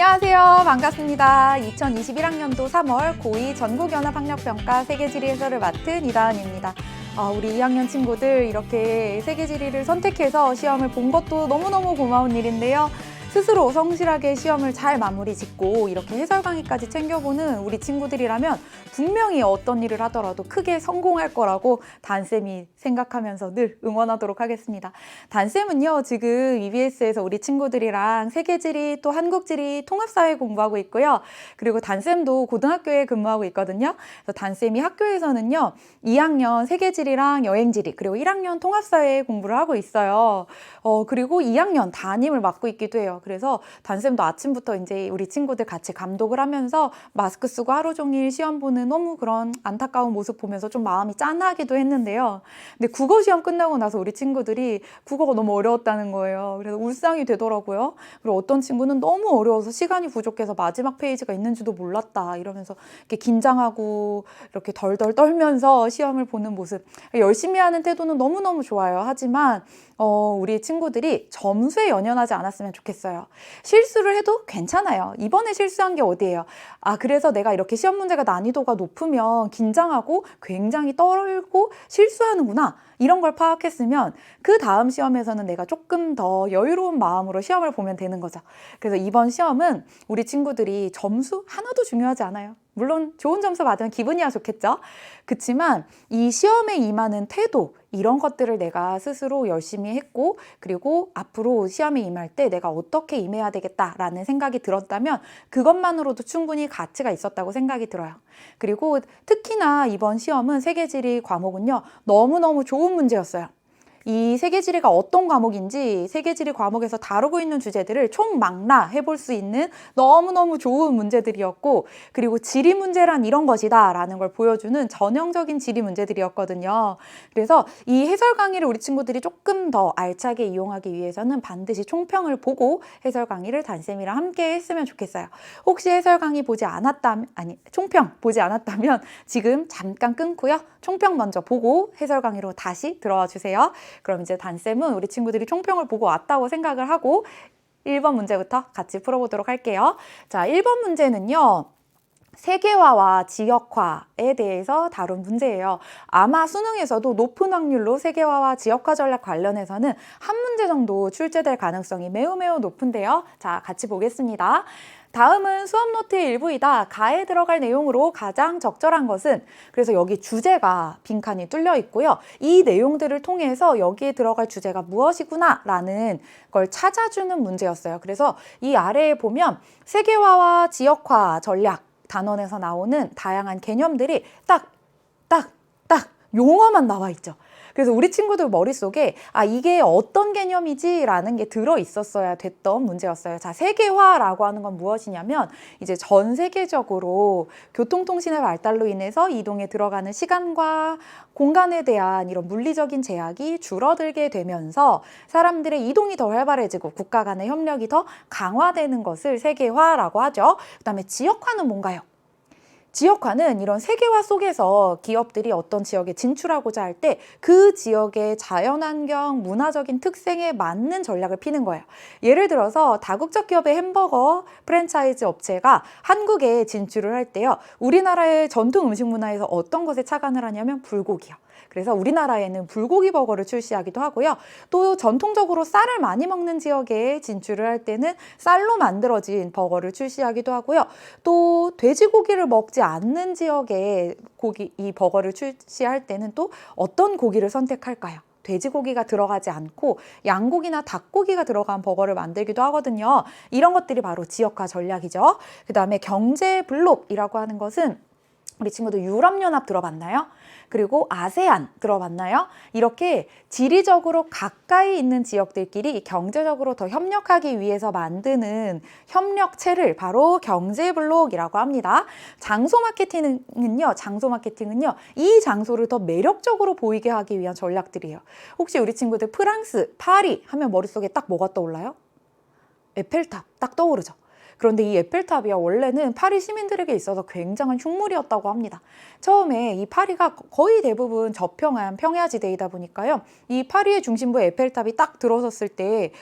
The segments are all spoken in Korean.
안녕하세요. 반갑습니다. 2021학년도 3월 고2 전국연합학력평가 세계지리 해설을 맡은 이다은입니다. 우리 2학년 친구들 이렇게 세계지리를 선택해서 시험을 본 것도 너무너무 고마운 일인데요. 스스로 성실하게 시험을 잘 마무리 짓고 이렇게 해설 강의까지 챙겨보는 우리 친구들이라면 분명히 어떤 일을 하더라도 크게 성공할 거라고 단쌤이 생각하면서 늘 응원하도록 하겠습니다. 단쌤은요, 지금 EBS에서 우리 친구들이랑 세계지리 또 한국지리 통합사회 공부하고 있고요. 그리고 단쌤도 고등학교에 근무하고 있거든요. 그래서 단쌤이 학교에서는요, 2학년 세계지리랑 여행지리 그리고 1학년 통합사회 공부를 하고 있어요. 그리고 2학년 담임을 맡고 있기도 해요. 그래서 단쌤도 아침부터 이제 우리 친구들 같이 감독을 하면서 마스크 쓰고 하루 종일 시험 보는 너무 그런 안타까운 모습 보면서 좀 마음이 짠하기도 했는데요. 근데 국어 시험 끝나고 나서 우리 친구들이 국어가 너무 어려웠다는 거예요. 그래서 울상이 되더라고요. 그리고 어떤 친구는 너무 어려워서 시간이 부족해서 마지막 페이지가 있는지도 몰랐다 이러면서 이렇게 긴장하고 이렇게 덜덜 떨면서 시험을 보는 모습. 열심히 하는 태도는 너무너무 좋아요. 하지만 우리 친구들이 점수에 연연하지 않았으면 좋겠어요. 실수를 해도 괜찮아요. 이번에 실수한 게 어디예요? 그래서 내가 이렇게 시험 문제가 난이도가 높으면 긴장하고 굉장히 떨고 실수하는구나. 이런 걸 파악했으면 그 다음 시험에서는 내가 조금 더 여유로운 마음으로 시험을 보면 되는 거죠. 그래서 이번 시험은 우리 친구들이 점수 하나도 중요하지 않아요. 물론 좋은 점수 받으면 기분이야 좋겠죠. 그치만 이 시험에 임하는 태도, 이런 것들을 내가 스스로 열심히 했고, 그리고 앞으로 시험에 임할 때 내가 어떻게 임해야 되겠다라는 생각이 들었다면 그것만으로도 충분히 가치가 있었다고 생각이 들어요. 그리고 특히나 이번 시험은 세계지리 과목은요, 너무너무 좋은 문제였어요. 이 세계지리가 어떤 과목인지 세계지리 과목에서 다루고 있는 주제들을 총망라 해볼 수 있는 너무너무 좋은 문제들이었고, 그리고 지리 문제란 이런 것이다 라는 걸 보여주는 전형적인 지리 문제들이었거든요. 그래서 이 해설 강의를 우리 친구들이 조금 더 알차게 이용하기 위해서는 반드시 총평을 보고 해설 강의를 단쌤이랑 함께 했으면 좋겠어요. 혹시 해설 강의 총평 보지 않았다면 지금 잠깐 끊고요. 총평 먼저 보고 해설 강의로 다시 들어와 주세요. 그럼 이제 단쌤은 우리 친구들이 총평을 보고 왔다고 생각을 하고 1번 문제부터 같이 풀어보도록 할게요. 자, 1번 문제는요, 세계화와 지역화에 대해서 다룬 문제예요. 아마 수능에서도 높은 확률로 세계화와 지역화 전략 관련해서는 한 문제 정도 출제될 가능성이 매우 높은데요. 자, 같이 보겠습니다. 다음은 수업 노트의 일부이다. 가에 들어갈 내용으로 가장 적절한 것은, 그래서 여기 주제가 빈칸이 뚫려 있고요. 이 내용들을 통해서 여기에 들어갈 주제가 무엇이구나 라는 걸 찾아주는 문제였어요. 그래서 이 아래에 보면 세계화와 지역화 전략 단원에서 나오는 다양한 개념들이 딱 용어만 나와 있죠. 그래서 우리 친구들 머릿속에 이게 어떤 개념이지? 라는 게 들어있었어야 됐던 문제였어요. 자, 세계화라고 하는 건 무엇이냐면 이제 전 세계적으로 교통통신의 발달로 인해서 이동에 들어가는 시간과 공간에 대한 이런 물리적인 제약이 줄어들게 되면서 사람들의 이동이 더 활발해지고 국가 간의 협력이 더 강화되는 것을 세계화라고 하죠. 그다음에 지역화는 뭔가요? 지역화는 이런 세계화 속에서 기업들이 어떤 지역에 진출하고자 할 때 그 지역의 자연환경, 문화적인 특성에 맞는 전략을 피는 거예요. 예를 들어서 다국적 기업의 햄버거 프랜차이즈 업체가 한국에 진출을 할 때요, 우리나라의 전통 음식 문화에서 어떤 것에 착안을 하냐면 불고기요. 그래서 우리나라에는 불고기 버거를 출시하기도 하고요. 또 전통적으로 쌀을 많이 먹는 지역에 진출을 할 때는 쌀로 만들어진 버거를 출시하기도 하고요. 또 돼지고기를 먹지 않는 지역에 이 버거를 출시할 때는 또 어떤 고기를 선택할까요? 돼지고기가 들어가지 않고 양고기나 닭고기가 들어간 버거를 만들기도 하거든요. 이런 것들이 바로 지역화 전략이죠. 그 다음에 경제 블록이라고 하는 것은 우리 친구들 유럽연합 들어봤나요? 그리고 아세안 들어봤나요? 이렇게 지리적으로 가까이 있는 지역들끼리 경제적으로 더 협력하기 위해서 만드는 협력체를 바로 경제블록이라고 합니다. 장소 마케팅은요, 이 장소를 더 매력적으로 보이게 하기 위한 전략들이에요. 혹시 우리 친구들 프랑스, 파리 하면 머릿속에 딱 뭐가 떠올라요? 에펠탑 딱 떠오르죠. 그런데 이 에펠탑이요, 원래는 파리 시민들에게 있어서 굉장한 흉물이었다고 합니다. 처음에 이 파리가 거의 대부분 저평한 평야지대이다 보니까요, 이 파리의 중심부에 에펠탑이 딱 들어섰을 때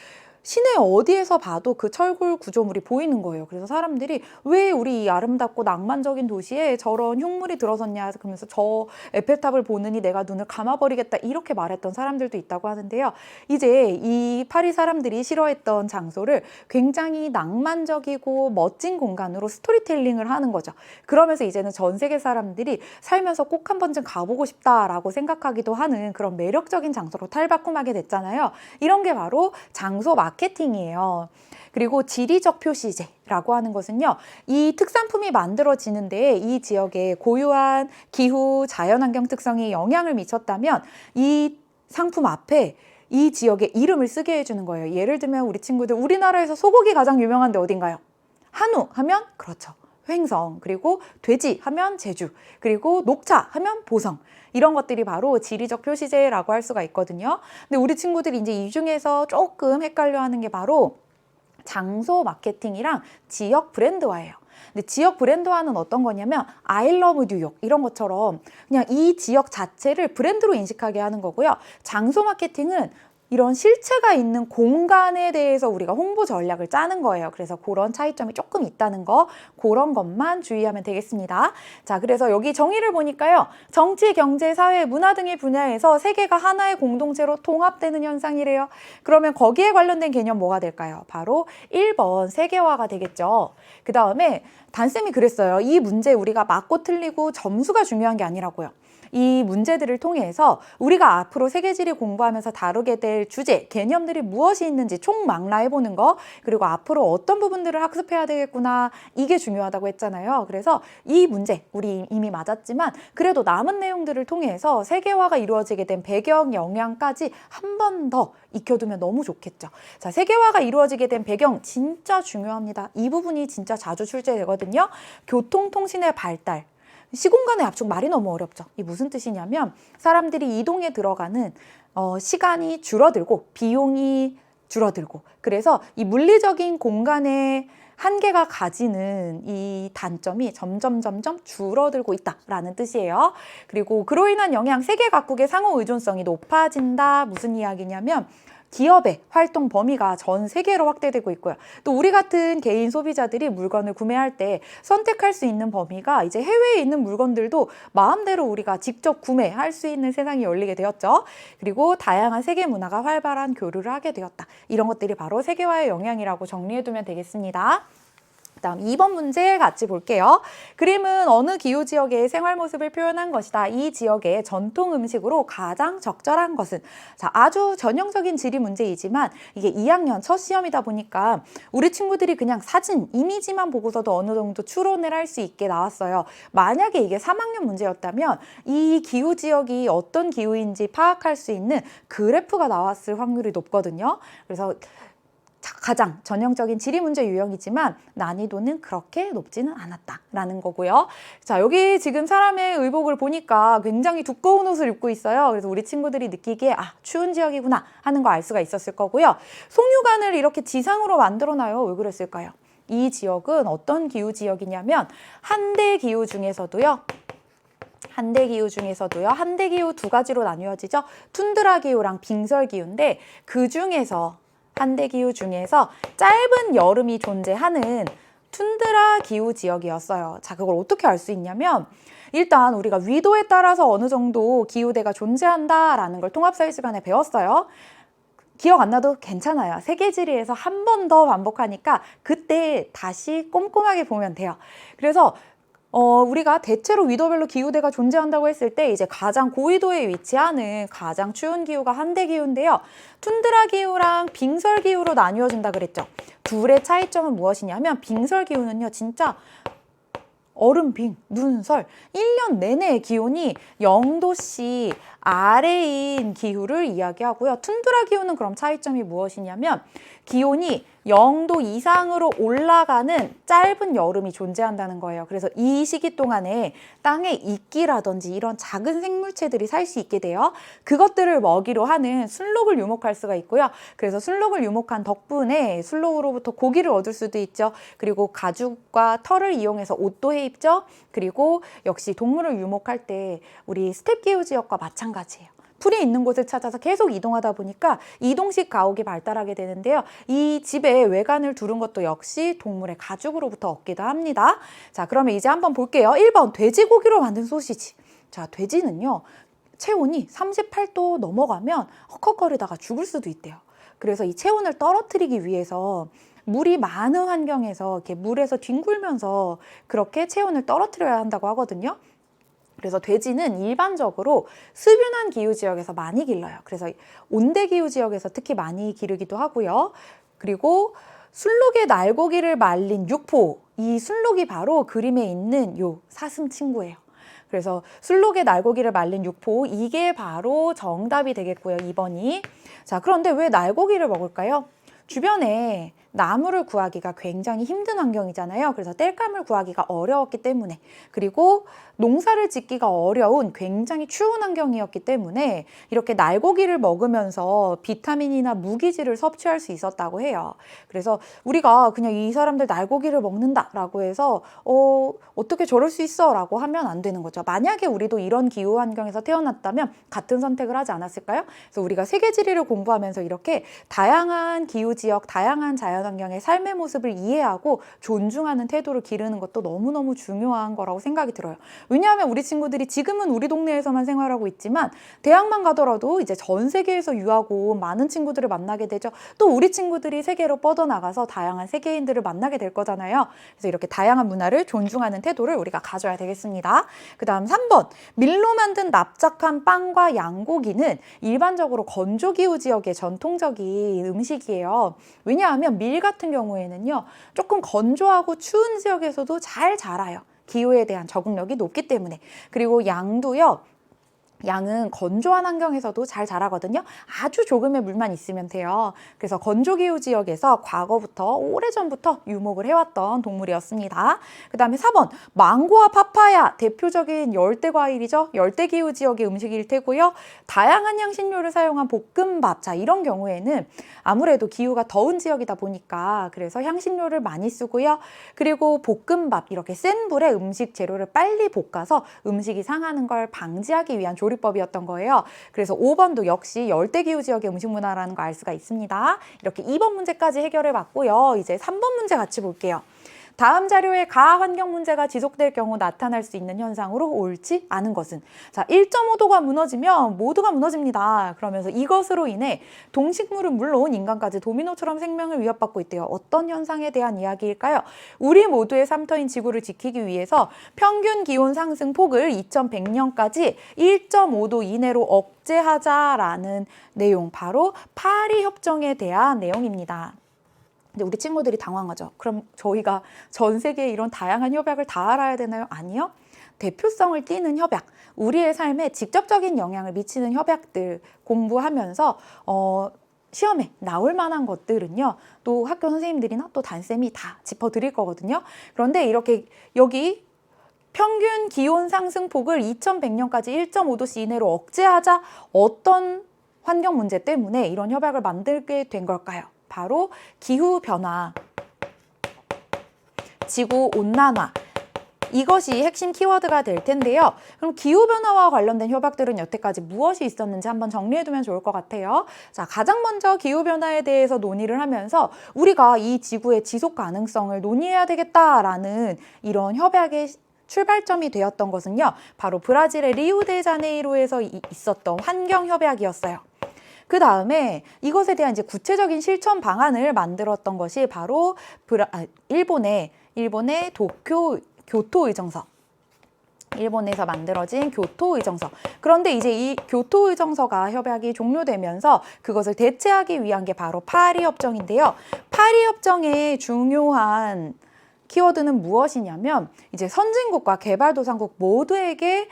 시내 어디에서 봐도 그 철골 구조물이 보이는 거예요. 그래서 사람들이 왜 우리 이 아름답고 낭만적인 도시에 저런 흉물이 들어섰냐 그러면서 저 에펠탑을 보느니 내가 눈을 감아버리겠다 이렇게 말했던 사람들도 있다고 하는데요. 이제 이 파리 사람들이 싫어했던 장소를 굉장히 낭만적이고 멋진 공간으로 스토리텔링을 하는 거죠. 그러면서 이제는 전 세계 사람들이 살면서 꼭 한 번쯤 가보고 싶다라고 생각하기도 하는 그런 매력적인 장소로 탈바꿈하게 됐잖아요. 이런 게 바로 장소 마케팅이에요. 그리고 지리적 표시제라고 하는 것은요, 이 특산품이 만들어지는데 이 지역의 고유한 기후, 자연환경 특성이 영향을 미쳤다면 이 상품 앞에 이 지역의 이름을 쓰게 해주는 거예요. 예를 들면 우리 친구들 우리나라에서 소고기 가장 유명한 데 어딘가요? 한우 하면 그렇죠. 횡성, 그리고 돼지 하면 제주, 그리고 녹차 하면 보성. 이런 것들이 바로 지리적 표시제라고 할 수가 있거든요. 근데 우리 친구들이 이제 이 중에서 조금 헷갈려하는 게 바로 장소 마케팅이랑 지역 브랜드화예요. 근데 지역 브랜드화는 어떤 거냐면 I love 뉴욕 이런 것처럼 그냥 이 지역 자체를 브랜드로 인식하게 하는 거고요. 장소 마케팅은 이런 실체가 있는 공간에 대해서 우리가 홍보 전략을 짜는 거예요. 그래서 그런 차이점이 조금 있다는 거, 그런 것만 주의하면 되겠습니다. 자, 그래서 여기 정의를 보니까요. 정치, 경제, 사회, 문화 등의 분야에서 세계가 하나의 공동체로 통합되는 현상이래요. 그러면 거기에 관련된 개념 뭐가 될까요? 바로 1번 세계화가 되겠죠. 그 다음에 단쌤이 그랬어요. 이 문제 우리가 맞고 틀리고 점수가 중요한 게 아니라고요. 이 문제들을 통해서 우리가 앞으로 세계지리 공부하면서 다루게 될 주제, 개념들이 무엇이 있는지 총망라해보는 거, 그리고 앞으로 어떤 부분들을 학습해야 되겠구나, 이게 중요하다고 했잖아요. 그래서 이 문제, 우리 이미 맞았지만 그래도 남은 내용들을 통해서 세계화가 이루어지게 된 배경, 영향까지 한 번 더 익혀두면 너무 좋겠죠. 자, 세계화가 이루어지게 된 배경 진짜 중요합니다. 이 부분이 진짜 자주 출제되거든요. 교통통신의 발달, 시공간의 압축, 말이 너무 어렵죠. 이 무슨 뜻이냐면 사람들이 이동에 들어가는 시간이 줄어들고 비용이 줄어들고, 그래서 이 물리적인 공간의 한계가 가지는 이 단점이 점점 줄어들고 있다라는 뜻이에요. 그리고 그로 인한 영향, 세계 각국의 상호 의존성이 높아진다. 무슨 이야기냐면 기업의 활동 범위가 전 세계로 확대되고 있고요. 또 우리 같은 개인 소비자들이 물건을 구매할 때 선택할 수 있는 범위가 이제 해외에 있는 물건들도 마음대로 우리가 직접 구매할 수 있는 세상이 열리게 되었죠. 그리고 다양한 세계 문화가 활발한 교류를 하게 되었다. 이런 것들이 바로 세계화의 영향이라고 정리해두면 되겠습니다. 다음 2번 문제 같이 볼게요. 그림은 어느 기후 지역의 생활 모습을 표현한 것이다. 이 지역의 전통 음식으로 가장 적절한 것은? 자, 아주 전형적인 지리 문제이지만 이게 2학년 첫 시험이다 보니까 우리 친구들이 그냥 사진, 이미지만 보고서도 어느 정도 추론을 할 수 있게 나왔어요. 만약에 이게 3학년 문제였다면 이 기후 지역이 어떤 기후인지 파악할 수 있는 그래프가 나왔을 확률이 높거든요. 그래서 가장 전형적인 지리 문제 유형이지만 난이도는 그렇게 높지는 않았다라는 거고요. 자, 여기 지금 사람의 의복을 보니까 굉장히 두꺼운 옷을 입고 있어요. 그래서 우리 친구들이 느끼기에 추운 지역이구나 하는 거 알 수가 있었을 거고요. 송유관을 이렇게 지상으로 만들어놔요. 왜 그랬을까요? 이 지역은 어떤 기후 지역이냐면 한대 기후 중에서도요. 한대 기후 두 가지로 나뉘어지죠. 툰드라 기후랑 빙설 기후인데 그 중에서 한대 기후 중에서 짧은 여름이 존재하는 툰드라 기후 지역이었어요. 자, 그걸 어떻게 알 수 있냐면 일단 우리가 위도에 따라서 어느 정도 기후대가 존재한다라는 걸 통합사회 시간에 배웠어요. 기억 안 나도 괜찮아요. 세계지리에서 한 번 더 반복하니까 그때 다시 꼼꼼하게 보면 돼요. 그래서 우리가 대체로 위도별로 기후대가 존재한다고 했을 때 이제 가장 고위도에 위치하는 가장 추운 기후가 한대 기후인데요. 툰드라 기후랑 빙설 기후로 나뉘어진다 그랬죠. 둘의 차이점은 무엇이냐면 빙설 기후는요, 진짜 얼음, 빙, 눈설, 1년 내내 기온이 0도씨 아래인 기후를 이야기하고요. 툰드라 기후는 그럼 차이점이 무엇이냐면 기온이 0도 이상으로 올라가는 짧은 여름이 존재한다는 거예요. 그래서 이 시기 동안에 땅에 이끼라든지 이런 작은 생물체들이 살 수 있게 돼요. 그것들을 먹이로 하는 순록을 유목할 수가 있고요. 그래서 순록을 유목한 덕분에 순록으로부터 고기를 얻을 수도 있죠. 그리고 가죽과 털을 이용해서 옷도 해 입죠. 그리고 역시 동물을 유목할 때 우리 스텝 기후 지역과 마찬가지예요. 풀이 있는 곳을 찾아서 계속 이동하다 보니까 이동식 가옥이 발달하게 되는데요. 이 집에 외관을 두른 것도 역시 동물의 가죽으로부터 얻기도 합니다. 자, 그러면 이제 한번 볼게요. 1번 돼지고기로 만든 소시지. 자, 돼지는요, 체온이 38도 넘어가면 헉헉거리다가 죽을 수도 있대요. 그래서 이 체온을 떨어뜨리기 위해서 물이 많은 환경에서 이렇게 물에서 뒹굴면서 그렇게 체온을 떨어뜨려야 한다고 하거든요. 그래서 돼지는 일반적으로 수변한 기후 지역에서 많이 길러요. 그래서 온대 기후 지역에서 특히 많이 기르기도 하고요. 그리고 순록의 날고기를 말린 육포, 이 순록이 바로 그림에 있는 요 사슴 친구예요. 그래서 순록의 날고기를 말린 육포, 이게 바로 정답이 되겠고요. 2번이. 자, 그런데 왜 날고기를 먹을까요? 주변에 나무를 구하기가 굉장히 힘든 환경이잖아요. 그래서 땔감을 구하기가 어려웠기 때문에, 그리고 농사를 짓기가 어려운 굉장히 추운 환경이었기 때문에 이렇게 날고기를 먹으면서 비타민이나 무기질을 섭취할 수 있었다고 해요. 그래서 우리가 그냥 이 사람들 날고기를 먹는다라고 해서 어떻게 저럴 수 있어? 라고 하면 안 되는 거죠. 만약에 우리도 이런 기후 환경에서 태어났다면 같은 선택을 하지 않았을까요? 그래서 우리가 세계지리를 공부하면서 이렇게 다양한 기후 지역, 다양한 자연 환경의 삶의 모습을 이해하고 존중하는 태도를 기르는 것도 너무너무 중요한 거라고 생각이 들어요. 왜냐하면 우리 친구들이 지금은 우리 동네에서만 생활하고 있지만 대학만 가더라도 이제 전 세계에서 유하고 온 많은 친구들을 만나게 되죠. 또 우리 친구들이 세계로 뻗어나가서 다양한 세계인들을 만나게 될 거잖아요. 그래서 이렇게 다양한 문화를 존중하는 태도를 우리가 가져야 되겠습니다. 그 다음 3번, 밀로 만든 납작한 빵과 양고기는 일반적으로 건조기후 지역의 전통적인 음식이에요. 왜냐하면 밀 같은 경우에는요, 조금 건조하고 추운 지역에서도 잘 자라요. 기후에 대한 적응력이 높기 때문에. 그리고 양도요, 양은 건조한 환경에서도 잘 자라거든요. 아주 조금의 물만 있으면 돼요. 그래서 건조기후 지역에서 과거부터 오래전부터 유목을 해왔던 동물이었습니다. 그 다음에 4번, 망고와 파파야, 대표적인 열대과일이죠. 열대기후 지역의 음식일 테고요. 다양한 향신료를 사용한 볶음밥, 자, 이런 경우에는 아무래도 기후가 더운 지역이다 보니까 그래서 향신료를 많이 쓰고요. 그리고 볶음밥, 이렇게 센 불에 음식 재료를 빨리 볶아서 음식이 상하는 걸 방지하기 위한 조리법이었던 거예요. 그래서 5번도 역시 열대기후 지역의 음식 문화라는 거 알 수가 있습니다. 이렇게 2번 문제까지 해결해 봤고요. 이제 3번 문제 같이 볼게요. 다음 자료에 가하 환경 문제가 지속될 경우 나타날 수 있는 현상으로 옳지 않은 것은? 자, 1.5도가 무너지면 모두가 무너집니다. 그러면서 이것으로 인해 동식물은 물론 인간까지 도미노처럼 생명을 위협받고 있대요. 어떤 현상에 대한 이야기일까요? 우리 모두의 삶터인 지구를 지키기 위해서 평균 기온 상승 폭을 2100년까지 1.5도 이내로 억제하자라는 내용, 바로 파리 협정에 대한 내용입니다. 근데 우리 친구들이 당황하죠. 그럼 저희가 전 세계에 이런 다양한 협약을 다 알아야 되나요? 아니요. 대표성을 띠는 협약, 우리의 삶에 직접적인 영향을 미치는 협약들 공부하면서 시험에 나올 만한 것들은요, 또 학교 선생님들이나 또 담임쌤이 다 짚어드릴 거거든요. 그런데 이렇게 여기 평균 기온 상승폭을 2100년까지 1.5도씨 이내로 억제하자, 어떤 환경 문제 때문에 이런 협약을 만들게 된 걸까요? 바로 기후변화, 지구온난화, 이것이 핵심 키워드가 될 텐데요. 그럼 기후변화와 관련된 협약들은 여태까지 무엇이 있었는지 한번 정리해두면 좋을 것 같아요. 자, 가장 먼저 기후변화에 대해서 논의를 하면서 우리가 이 지구의 지속 가능성을 논의해야 되겠다라는 이런 협약의 출발점이 되었던 것은요, 바로 브라질의 리우데자네이루에서 있었던 환경협약이었어요. 그 다음에 이것에 대한 이제 구체적인 실천 방안을 만들었던 것이 바로 일본의 교토의정서. 일본에서 만들어진 교토의정서. 그런데 이제 이 교토의정서가 협약이 종료되면서 그것을 대체하기 위한 게 바로 파리협정인데요. 파리협정의 중요한 키워드는 무엇이냐면, 이제 선진국과 개발도상국 모두에게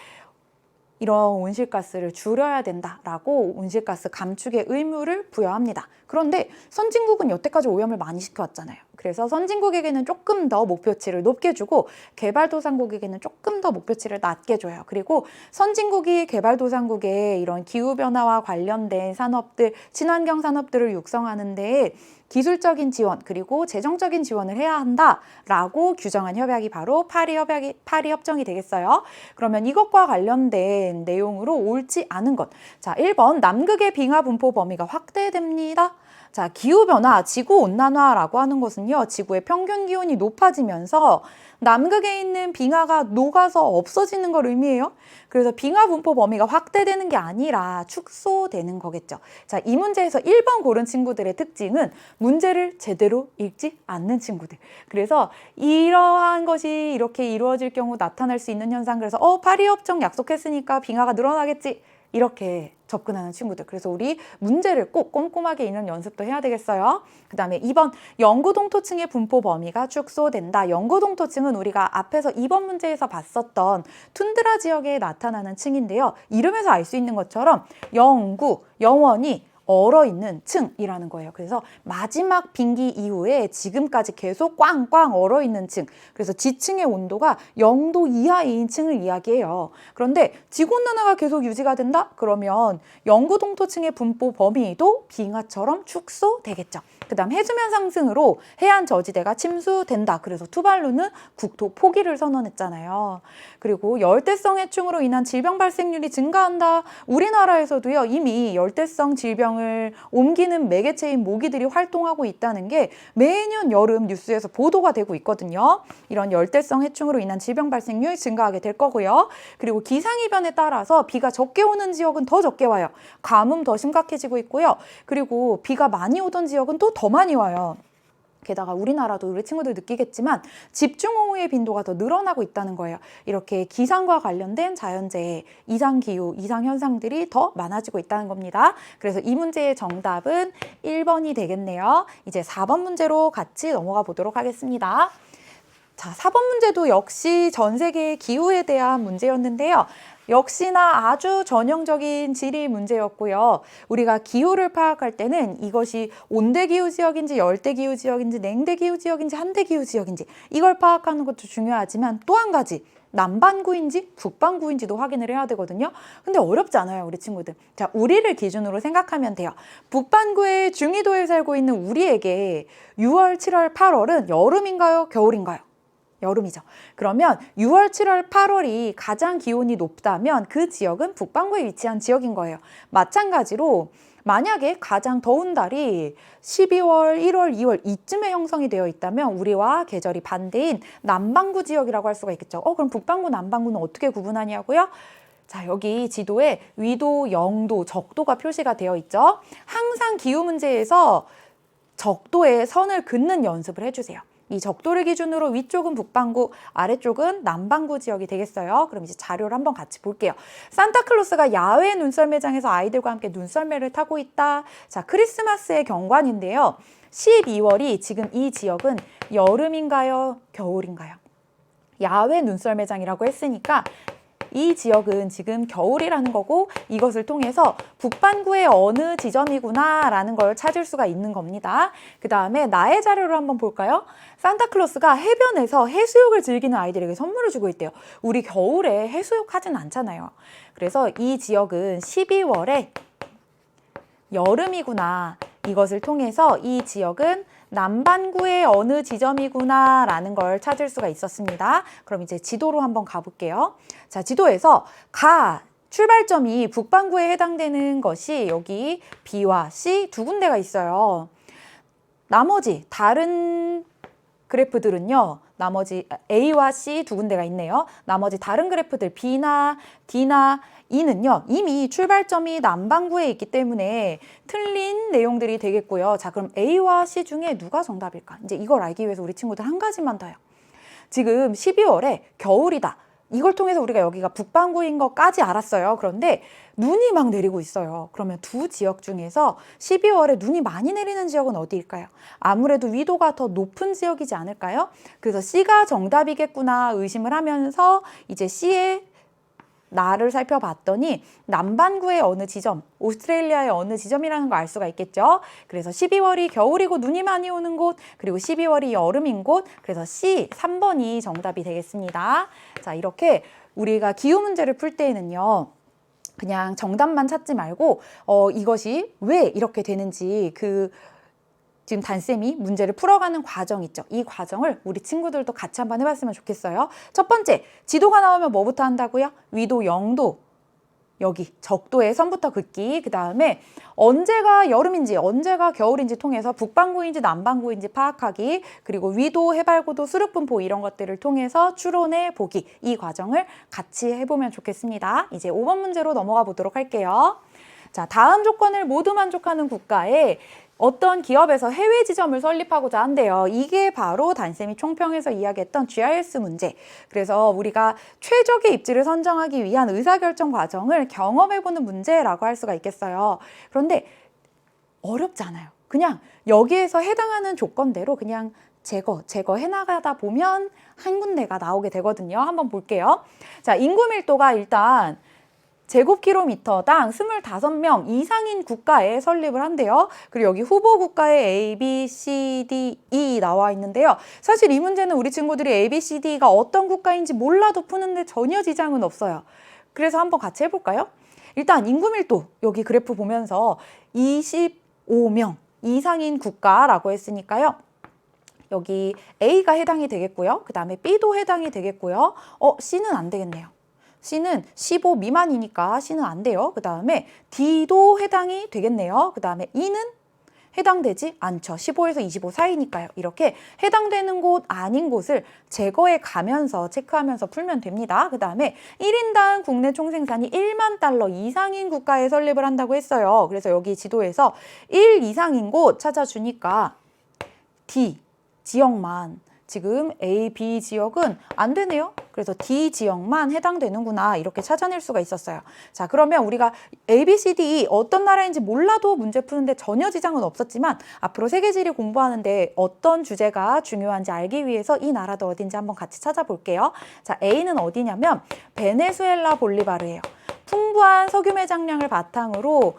이런 온실가스를 줄여야 된다라고 온실가스 감축의 의무를 부여합니다. 그런데 선진국은 여태까지 오염을 많이 시켜왔잖아요. 그래서 선진국에게는 조금 더 목표치를 높게 주고 개발도상국에게는 조금 더 목표치를 낮게 줘요. 그리고 선진국이 개발도상국에 이런 기후변화와 관련된 산업들, 친환경 산업들을 육성하는 데 기술적인 지원 그리고 재정적인 지원을 해야 한다라고 규정한 협약이 바로 파리 협정이 되겠어요. 그러면 이것과 관련된 내용으로 옳지 않은 것. 자, 1번 남극의 빙하 분포 범위가 확대됩니다. 자, 기후변화, 지구온난화라고 하는 것은요, 지구의 평균 기온이 높아지면서 남극에 있는 빙하가 녹아서 없어지는 걸 의미해요. 그래서 빙하 분포 범위가 확대되는 게 아니라 축소되는 거겠죠. 자, 이 문제에서 1번 고른 친구들의 특징은 문제를 제대로 읽지 않는 친구들. 그래서 이러한 것이 이렇게 이루어질 경우 나타날 수 있는 현상, 그래서 파리 협정 약속했으니까 빙하가 늘어나겠지. 이렇게 접근하는 친구들. 그래서 우리 문제를 꼭 꼼꼼하게 읽는 연습도 해야 되겠어요. 그 다음에 2번 영구동토층의 분포 범위가 축소된다. 영구동토층은 우리가 앞에서 2번 문제에서 봤었던 툰드라 지역에 나타나는 층인데요. 이름에서 알 수 있는 것처럼 영구, 영원히 얼어있는 층이라는 거예요. 그래서 마지막 빙기 이후에 지금까지 계속 꽝꽝 얼어있는 층. 그래서 지층의 온도가 0도 이하인 층을 이야기해요. 그런데 지구온난화가 계속 유지가 된다? 그러면 영구동토층의 분포 범위도 빙하처럼 축소되겠죠. 그 다음 해수면 상승으로 해안 저지대가 침수된다. 그래서 투발루는 국토 포기를 선언했잖아요. 그리고 열대성 해충으로 인한 질병 발생률이 증가한다. 우리나라에서도요, 이미 열대성 질병을 옮기는 매개체인 모기들이 활동하고 있다는 게 매년 여름 뉴스에서 보도가 되고 있거든요. 이런 열대성 해충으로 인한 질병 발생률 증가하게 될 거고요. 그리고 기상이변에 따라서 비가 적게 오는 지역은 더 적게 와요. 가뭄 더 심각해지고 있고요. 그리고 비가 많이 오던 지역은 또 더 많이 와요. 게다가 우리나라도 우리 친구들 느끼겠지만 집중호우의 빈도가 더 늘어나고 있다는 거예요. 이렇게 기상과 관련된 자연재해, 이상기후, 이상현상들이 더 많아지고 있다는 겁니다. 그래서 이 문제의 정답은 1번이 되겠네요. 이제 4번 문제로 같이 넘어가 보도록 하겠습니다. 자, 4번 문제도 역시 전 세계의 기후에 대한 문제였는데요. 역시나 아주 전형적인 지리 문제였고요. 우리가 기후를 파악할 때는 이것이 온대기후 지역인지 열대기후 지역인지 냉대기후 지역인지 한대기후 지역인지 이걸 파악하는 것도 중요하지만 또 한 가지 남반구인지 북반구인지도 확인을 해야 되거든요. 근데 어렵지 않아요, 우리 친구들. 자, 우리를 기준으로 생각하면 돼요. 북반구의 중위도에 살고 있는 우리에게 6월, 7월, 8월은 여름인가요? 겨울인가요? 여름이죠. 그러면 6월, 7월, 8월이 가장 기온이 높다면 그 지역은 북반구에 위치한 지역인 거예요. 마찬가지로 만약에 가장 더운 달이 12월, 1월, 2월 이쯤에 형성이 되어 있다면 우리와 계절이 반대인 남반구 지역이라고 할 수가 있겠죠. 그럼 북반구, 남반구는 어떻게 구분하냐고요? 자, 여기 지도에 위도, 영도, 적도가 표시가 되어 있죠. 항상 기후 문제에서 적도에 선을 긋는 연습을 해주세요. 이 적도를 기준으로 위쪽은 북반구, 아래쪽은 남반구 지역이 되겠어요. 그럼 이제 자료를 한번 같이 볼게요. 산타클로스가 야외 눈썰매장에서 아이들과 함께 눈썰매를 타고 있다. 자, 크리스마스의 경관인데요. 12월이 지금 이 지역은 여름인가요? 겨울인가요? 야외 눈썰매장이라고 했으니까 이 지역은 지금 겨울이라는 거고 이것을 통해서 북반구의 어느 지점이구나 라는 걸 찾을 수가 있는 겁니다. 그 다음에 나의 자료를 한번 볼까요? 산타클로스가 해변에서 해수욕을 즐기는 아이들에게 선물을 주고 있대요. 우리 겨울에 해수욕 하진 않잖아요. 그래서 이 지역은 12월에 여름이구나. 이것을 통해서 이 지역은 남반구의 어느 지점이구나 라는 걸 찾을 수가 있었습니다. 그럼 이제 지도로 한번 가볼게요. 자, 지도에서 출발점이 북반구에 해당되는 것이 여기 B와 C 두 군데가 있어요. 나머지 다른 그래프들은요. 나머지 A와 C 두 군데가 있네요. 나머지 다른 그래프들 B나 D나 E는요. 이미 출발점이 남반구에 있기 때문에 틀린 내용들이 되겠고요. 자, 그럼 A와 C 중에 누가 정답일까? 이제 이걸 알기 위해서 우리 친구들 한 가지만 더요. 지금 12월에 겨울이다. 이걸 통해서 우리가 여기가 북반구인 것까지 알았어요. 그런데 눈이 막 내리고 있어요. 그러면 두 지역 중에서 12월에 눈이 많이 내리는 지역은 어디일까요? 아무래도 위도가 더 높은 지역이지 않을까요? 그래서 C가 정답이겠구나 의심을 하면서 이제 C의 날을 살펴봤더니 남반구의 어느 지점, 오스트레일리아의 어느 지점이라는 걸 알 수가 있겠죠. 그래서 12월이 겨울이고 눈이 많이 오는 곳, 그리고 12월이 여름인 곳, 그래서 C, 3번이 정답이 되겠습니다. 자, 이렇게 우리가 기후 문제를 풀 때에는요, 그냥 정답만 찾지 말고 이것이 왜 이렇게 되는지 지금 단쌤이 문제를 풀어가는 과정 있죠. 이 과정을 우리 친구들도 같이 한번 해봤으면 좋겠어요. 첫 번째, 지도가 나오면 뭐부터 한다고요? 위도 0도, 여기 적도의 선부터 긋기, 그 다음에 언제가 여름인지 언제가 겨울인지 통해서 북반구인지 남반구인지 파악하기, 그리고 위도, 해발고도, 수륙분포 이런 것들을 통해서 추론해 보기, 이 과정을 같이 해보면 좋겠습니다. 이제 5번 문제로 넘어가 보도록 할게요. 자, 다음 조건을 모두 만족하는 국가에 어떤 기업에서 해외 지점을 설립하고자 한대요. 이게 바로 단쌤이 총평에서 이야기했던 GIS 문제. 그래서 우리가 최적의 입지를 선정하기 위한 의사결정 과정을 경험해보는 문제라고 할 수가 있겠어요. 그런데 어렵잖아요. 그냥 여기에서 해당하는 조건대로 그냥 제거해 나가다 보면 한 군데가 나오게 되거든요. 한번 볼게요. 자, 인구 밀도가 일단 제곱킬로미터당 25명 이상인 국가에 설립을 한대요. 그리고 여기 후보 국가에 A, B, C, D, E 나와 있는데요. 사실 이 문제는 우리 친구들이 A, B, C, D가 어떤 국가인지 몰라도 푸는데 전혀 지장은 없어요. 그래서 한번 같이 해볼까요? 일단 인구 밀도, 여기 그래프 보면서 25명 이상인 국가라고 했으니까요. 여기 A가 해당이 되겠고요. 그 다음에 B도 해당이 되겠고요. C는 안 되겠네요. C는 15 미만이니까 C는 안 돼요. 그 다음에 D도 해당이 되겠네요. 그 다음에 E는 해당되지 않죠. 15에서 25 사이니까요. 이렇게 해당되는 곳 아닌 곳을 제거해 가면서 체크하면서 풀면 됩니다. 그 다음에 1인당 국내 총생산이 1만 달러 이상인 국가에 설립을 한다고 했어요. 그래서 여기 지도에서 1 이상인 곳 찾아주니까 D 지역만, 지금 A, B 지역은 안 되네요. 그래서 D 지역만 해당되는구나, 이렇게 찾아낼 수가 있었어요. 자, 그러면 우리가 A, B, C, D 어떤 나라인지 몰라도 문제 푸는데 전혀 지장은 없었지만 앞으로 세계지리 공부하는데 어떤 주제가 중요한지 알기 위해서 이 나라도 어딘지 한번 같이 찾아볼게요. 자, A는 어디냐면 베네수엘라 볼리바르예요. 풍부한 석유 매장량을 바탕으로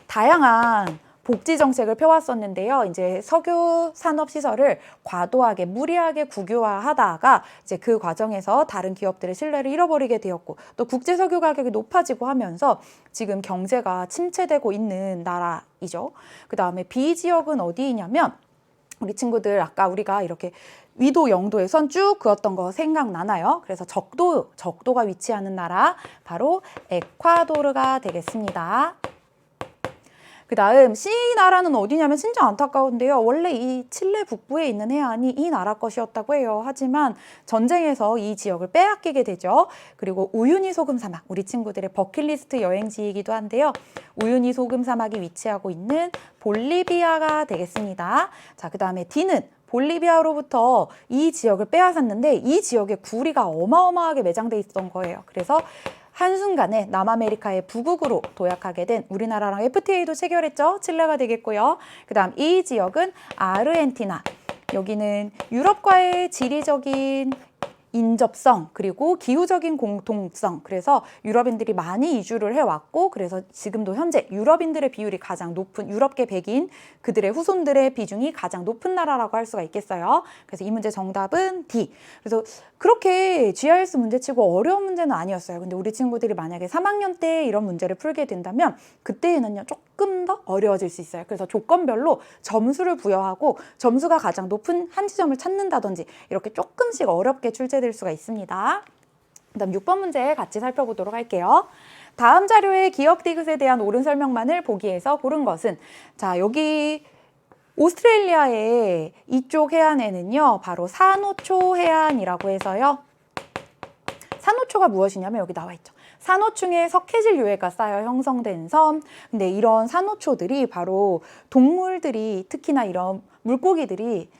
다양한 복지 정책을 펴왔었는데요. 이제 석유 산업 시설을 과도하게 무리하게 국유화하다가 이제 그 과정에서 다른 기업들의 신뢰를 잃어버리게 되었고, 또 국제 석유 가격이 높아지고 하면서 지금 경제가 침체되고 있는 나라이죠. 그 다음에 B 지역은 어디냐면 우리 친구들 아까 우리가 이렇게 위도 0도의 선 쭉 그었던 거 생각나나요? 그래서 적도가 위치하는 나라 바로 에콰도르가 되겠습니다. 그 다음 C 나라는 어디냐면 진짜 안타까운데요. 원래 이 칠레 북부에 있는 해안이 이 나라 것이었다고 해요. 하지만 전쟁에서 이 지역을 빼앗기게 되죠. 그리고 우유니 소금 사막, 우리 친구들의 버킷리스트 여행지이기도 한데요. 우유니 소금 사막이 위치하고 있는 볼리비아가 되겠습니다. 자, 그 다음에 D는 볼리비아로부터 이 지역을 빼앗았는데 이 지역에 구리가 어마어마하게 매장돼 있었던 거예요. 그래서 한순간에 남아메리카의 부국으로 도약하게 된, 우리나라랑 FTA도 체결했죠. 칠레가 되겠고요. 그 다음 이 지역은 아르헨티나. 여기는 유럽과의 지리적인 인접성 그리고 기후적인 공통성, 그래서 유럽인들이 많이 이주를 해왔고, 그래서 지금도 현재 유럽인들의 비율이 가장 높은, 유럽계 백인 그들의 후손들의 비중이 가장 높은 나라라고 할 수가 있겠어요. 그래서 이 문제 정답은 D. 그래서 그렇게 GIS 문제치고 어려운 문제는 아니었어요. 근데 우리 친구들이 만약에 3학년 때 이런 문제를 풀게 된다면 그때에는요 조금 더 어려워질 수 있어요. 그래서 조건별로 점수를 부여하고 점수가 가장 높은 한 지점을 찾는다든지 이렇게 조금씩 어렵게 출제될 수가 있습니다. 그다음 6번 문제 같이 살펴보도록 할게요. 다음 자료의 기억 디귿에 대한 옳은 설명만을 보기에서 고른 것은, 자, 여기 오스트레일리아의 이쪽 해안에는요 바로 산호초 해안이라고 해서요. 산호초가 무엇이냐면 여기 나와 있죠. 산호층에 석회질 유해가 쌓여 형성된 섬. 근데 이런 산호초들이 바로 동물들이, 특히나 이런 물고기들이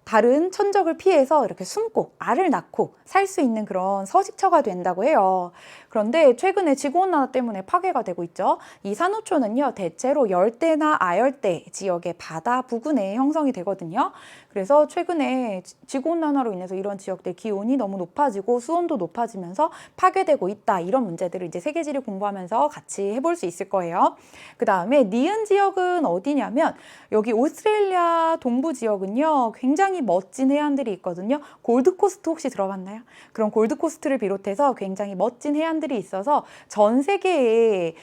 다른 천적을 피해서 이렇게 숨고 알을 낳고 살 수 있는 그런 서식처가 된다고 해요. 그런데 최근에 지구온난화 때문에 파괴가 되고 있죠. 이 산호초는요, 대체로 열대나 아열대 지역의 바다 부근에 형성이 되거든요. 그래서 최근에 지구온난화로 인해서 이런 지역들 기온이 너무 높아지고 수온도 높아지면서 파괴되고 있다. 이런 문제들을 이제 세계지리 공부하면서 같이 해볼 수 있을 거예요. 그 다음에 니은 지역은 어디냐면 여기 오스트레일리아 동부 지역은요, 굉장히 멋진 해안들이 있거든요. 골드코스트 혹시 들어봤나요? 그런 골드코스트를 비롯해서 굉장히 멋진 해안들이 있어서 전 세계의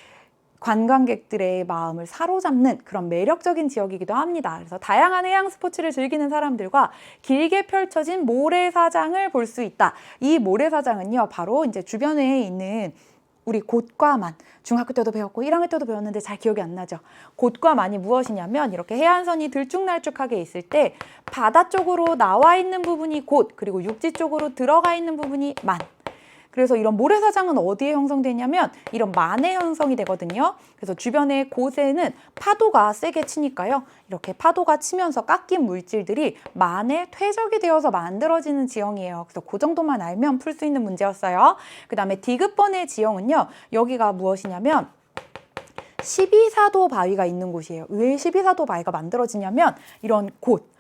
관광객들의 마음을 사로잡는 그런 매력적인 지역이기도 합니다. 그래서 다양한 해양 스포츠를 즐기는 사람들과 길게 펼쳐진 모래사장을 볼 수 있다. 이 모래사장은요, 바로 이제 주변에 있는 우리 곶과만, 중학교 때도 배웠고 1학년 때도 배웠는데 잘 기억이 안 나죠. 곶과만이 무엇이냐면 이렇게 해안선이 들쭉날쭉하게 있을 때 바다 쪽으로 나와 있는 부분이 곶, 그리고 육지 쪽으로 들어가 있는 부분이 만. 그래서 이런 모래사장은 어디에 형성되냐면 이런 만에 형성이 되거든요. 그래서 주변의 곳에는 파도가 세게 치니까요. 이렇게 파도가 치면서 깎인 물질들이 만에 퇴적이 되어서 만들어지는 지형이에요. 그래서 그 정도만 알면 풀 수 있는 문제였어요. 그 다음에 디귿번의 지형은요. 여기가 무엇이냐면 12사도 바위가 있는 곳이에요. 왜 12사도 바위가 만들어지냐면 이런 곳,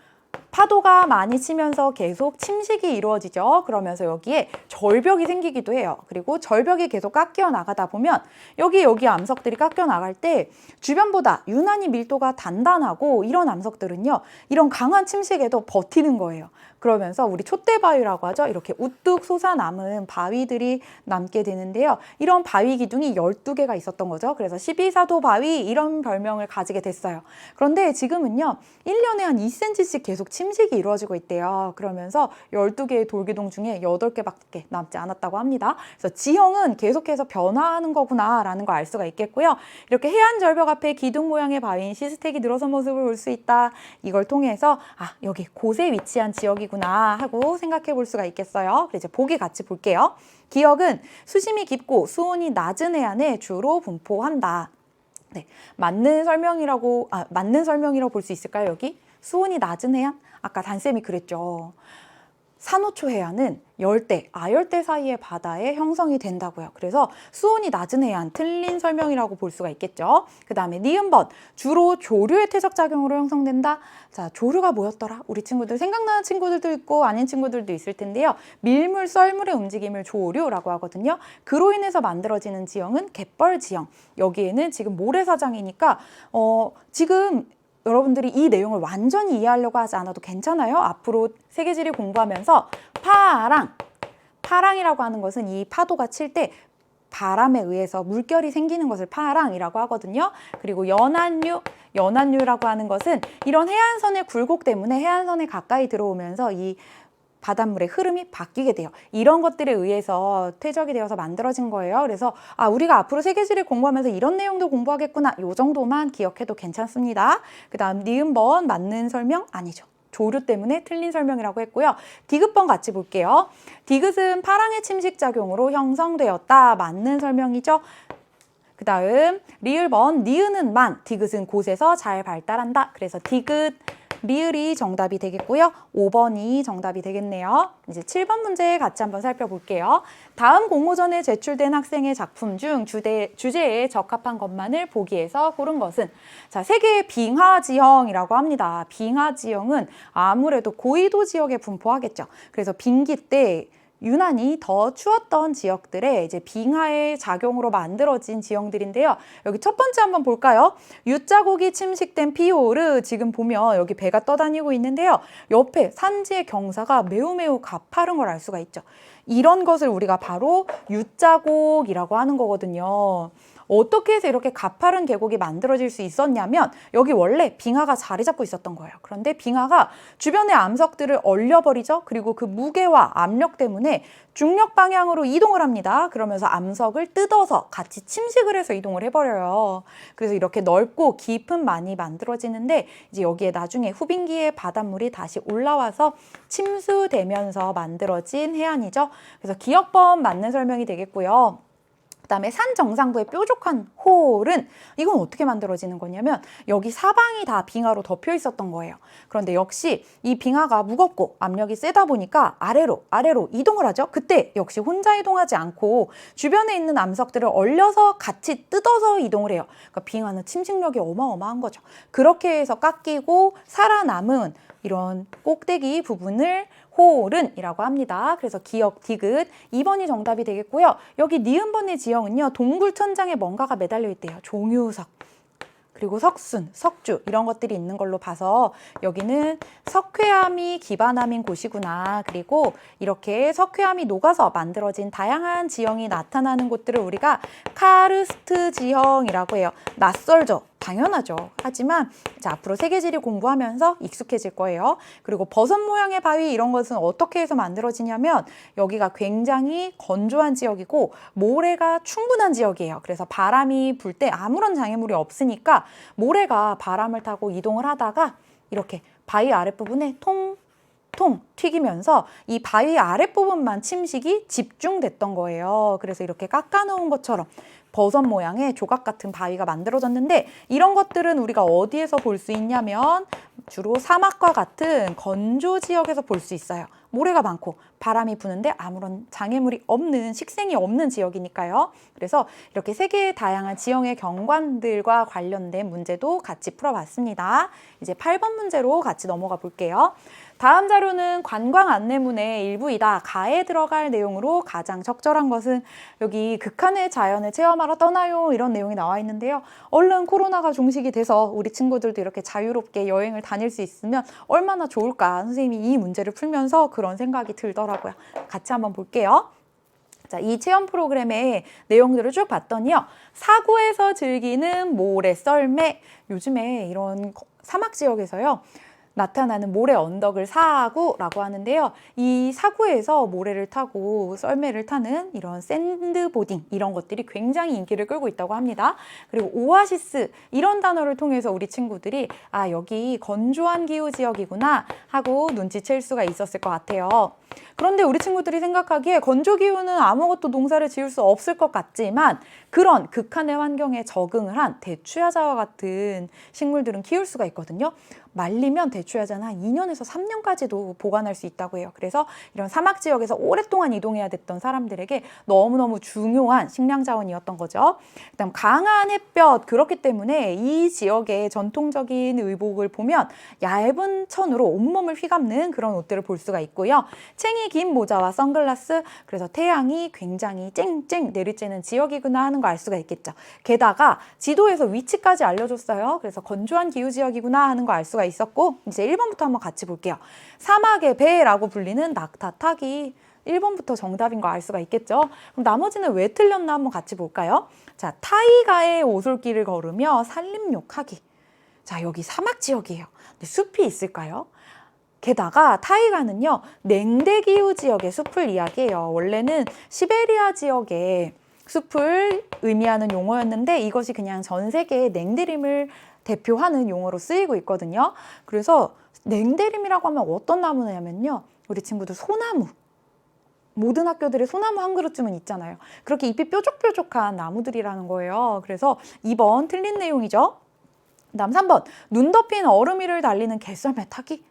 파도가 많이 치면서 계속 침식이 이루어지죠. 그러면서 여기에 절벽이 생기기도 해요. 그리고 절벽이 계속 깎여 나가다 보면 여기 암석들이 깎여 나갈 때 주변보다 유난히 밀도가 단단하고 이런 암석들은요, 이런 강한 침식에도 버티는 거예요. 그러면서 우리 촛대바위라고 하죠. 이렇게 우뚝 솟아남은 바위들이 남게 되는데요. 이런 바위 기둥이 12개가 있었던 거죠. 그래서 12사도 바위 이런 별명을 가지게 됐어요. 그런데 지금은요, 1년에 한 2cm씩 계속 침식이 이루어지고 있대요. 그러면서 12개의 돌기둥 중에 8개밖에 남지 않았다고 합니다. 그래서 지형은 계속해서 변화하는 거구나라는 걸 알 수가 있겠고요. 이렇게 해안 절벽 앞에 기둥 모양의 바위인 시스텍이 늘어선 모습을 볼 수 있다. 이걸 통해서 여기 곳에 위치한 지역이구나 하고 생각해 볼 수가 있겠어요. 이제 보기 같이 볼게요. 기역은 수심이 깊고 수온이 낮은 해안에 주로 분포한다. 네, 맞는 설명이라고 볼 수 있을까요, 여기? 수온이 낮은 해안? 아까 단쌤이 그랬죠. 산호초 해안은 열대, 아열대 사이의 바다에 형성이 된다고요. 그래서 수온이 낮은 해안, 틀린 설명이라고 볼 수가 있겠죠. 그 다음에 니은번, 주로 조류의 퇴적 작용으로 형성된다. 자, 조류가 뭐였더라? 우리 친구들 생각나는 친구들도 있고 아닌 친구들도 있을 텐데요. 밀물, 썰물의 움직임을 조류라고 하거든요. 그로 인해서 만들어지는 지형은 갯벌 지형. 여기에는 지금 모래사장이니까 지금 여러분들이 이 내용을 완전히 이해하려고 하지 않아도 괜찮아요. 앞으로 세계지리 공부하면서 파랑이라고 하는 것은 이 파도가 칠 때 바람에 의해서 물결이 생기는 것을 파랑이라고 하거든요. 그리고 연안류라고 하는 것은 이런 해안선의 굴곡 때문에 해안선에 가까이 들어오면서 이 바닷물의 흐름이 바뀌게 돼요. 이런 것들에 의해서 퇴적이 되어서 만들어진 거예요. 그래서 우리가 앞으로 세계지리 공부하면서 이런 내용도 공부하겠구나. 이 정도만 기억해도 괜찮습니다. 그 다음 니은번 맞는 설명 아니죠. 조류 때문에 틀린 설명이라고 했고요. 디귿번 같이 볼게요. 디귿은 파랑의 침식작용으로 형성되었다. 맞는 설명이죠. 그 다음 리을번, 니은은 만, 디귿은 곳에서 잘 발달한다. 그래서 디귿, 리을이 정답이 되겠고요. 5번이 정답이 되겠네요. 이제 7번 문제 같이 한번 살펴볼게요. 다음 공모전에 제출된 학생의 작품 중 주제에 적합한 것만을 보기에서 고른 것은? 자, 세계의 빙하지형이라고 합니다. 빙하지형은 아무래도 고緯도 지역에 분포하겠죠. 그래서 빙기 때 유난히 더 추웠던 지역들의 이제 빙하의 작용으로 만들어진 지형들인데요. 여기 첫 번째 한번 볼까요? U자국이 침식된 피오르, 지금 보면 여기 배가 떠다니고 있는데요. 옆에 산지의 경사가 매우 가파른 걸 알 수가 있죠. 이런 것을 우리가 바로 U자국이라고 하는 거거든요. 어떻게 해서 이렇게 가파른 계곡이 만들어질 수 있었냐면 여기 원래 빙하가 자리 잡고 있었던 거예요. 그런데 빙하가 주변의 암석들을 얼려버리죠. 그리고 그 무게와 압력 때문에 중력 방향으로 이동을 합니다. 그러면서 암석을 뜯어서 같이 침식을 해서 이동을 해버려요. 그래서 이렇게 넓고 깊은 만이 만들어지는데 이제 여기에 나중에 후빙기에 바닷물이 다시 올라와서 침수되면서 만들어진 해안이죠. 그래서 기역번 맞는 설명이 되겠고요. 그다음에 산 정상부의 뾰족한 홀은 이건 어떻게 만들어지는 거냐면 여기 사방이 다 빙하로 덮여 있었던 거예요. 그런데 역시 이 빙하가 무겁고 압력이 세다 보니까 아래로 이동을 하죠. 그때 역시 혼자 이동하지 않고 주변에 있는 암석들을 얼려서 같이 뜯어서 이동을 해요. 그러니까 빙하는 침식력이 어마어마한 거죠. 그렇게 해서 깎이고 살아남은 이런 꼭대기 부분을 홀은이라고 합니다. 그래서 기역 디귿 2번이 정답이 되겠고요. 여기 니은번의 지형은요. 동굴 천장에 뭔가가 매달려 있대요. 종유석, 그리고 석순, 석주 이런 것들이 있는 걸로 봐서 여기는 석회암이 기반함인 곳이구나. 그리고 이렇게 석회암이 녹아서 만들어진 다양한 지형이 나타나는 곳들을 우리가 카르스트 지형이라고 해요. 낯설죠? 당연하죠. 하지만 자, 앞으로 세계지리 공부하면서 익숙해질 거예요. 그리고 버섯 모양의 바위 이런 것은 어떻게 해서 만들어지냐면 여기가 굉장히 건조한 지역이고 모래가 충분한 지역이에요. 그래서 바람이 불 때 아무런 장애물이 없으니까 모래가 바람을 타고 이동을 하다가 이렇게 바위 아랫부분에 통 튀기면서 이 바위 아랫부분만 침식이 집중됐던 거예요. 그래서 이렇게 깎아놓은 것처럼 버섯 모양의 조각 같은 바위가 만들어졌는데 이런 것들은 우리가 어디에서 볼 수 있냐면 주로 사막과 같은 건조 지역에서 볼 수 있어요. 모래가 많고 바람이 부는데 아무런 장애물이 없는, 식생이 없는 지역이니까요. 그래서 이렇게 세계의 다양한 지형의 경관들과 관련된 문제도 같이 풀어봤습니다. 이제 8번 문제로 같이 넘어가 볼게요. 다음 자료는 관광 안내문의 일부이다. 가에 들어갈 내용으로 가장 적절한 것은 여기 극한의 자연을 체험하러 떠나요 이런 내용이 나와 있는데요. 얼른 코로나가 종식이 돼서 우리 친구들도 이렇게 자유롭게 여행을 다닐 수 있으면 얼마나 좋을까. 선생님이 이 문제를 풀면서 그런 생각이 들더라고요. 같이 한번 볼게요. 자, 이 체험 프로그램의 내용들을 쭉 봤더니요. 사구에서 즐기는 모래 썰매. 요즘에 이런 사막 지역에서요. 나타나는 모래 언덕을 사구라고 하는데요. 이 사구에서 모래를 타고 썰매를 타는 이런 샌드보딩 이런 것들이 굉장히 인기를 끌고 있다고 합니다. 그리고 오아시스 이런 단어를 통해서 우리 친구들이 아, 여기 건조한 기후 지역이구나 하고 눈치챌 수가 있었을 것 같아요. 그런데 우리 친구들이 생각하기에 건조 기후는 아무것도 농사를 지을 수 없을 것 같지만 그런 극한의 환경에 적응을 한 대추야자와 같은 식물들은 키울 수가 있거든요. 말리면 대추야자는 한 2년에서 3년까지도 보관할 수 있다고 해요. 그래서 이런 사막 지역에서 오랫동안 이동해야 됐던 사람들에게 너무너무 중요한 식량 자원이었던 거죠. 그다음 강한 햇볕, 그렇기 때문에 이 지역의 전통적인 의복을 보면 얇은 천으로 온몸을 휘감는 그런 옷들을 볼 수가 있고요. 챙이 긴 모자와 선글라스, 그래서 태양이 굉장히 쨍쨍 내리쬐는 지역이구나 하는 거 알 수가 있겠죠. 게다가 지도에서 위치까지 알려줬어요. 그래서 건조한 기후 지역이구나 하는 거 알 수가 있었고, 이제 1번부터 한번 같이 볼게요. 사막의 배라고 불리는 낙타 타기. 1번부터 정답인 거 알 수가 있겠죠. 그럼 나머지는 왜 틀렸나 한번 같이 볼까요? 자, 타이가의 오솔길을 걸으며 산림욕하기. 자, 여기 사막 지역이에요. 근데 숲이 있을까요? 게다가 타이가는요, 냉대기후 지역의 숲을 이야기해요. 원래는 시베리아 지역의 숲을 의미하는 용어였는데 이것이 그냥 전 세계의 냉대림을 대표하는 용어로 쓰이고 있거든요. 그래서 냉대림이라고 하면 어떤 나무냐면요, 우리 친구들 소나무. 모든 학교들에 소나무 한 그루쯤은 있잖아요. 그렇게 잎이 뾰족뾰족한 나무들이라는 거예요. 그래서 2번 틀린 내용이죠. 다음 3번, 눈 덮인 얼음 위를 달리는 개썰매 타기.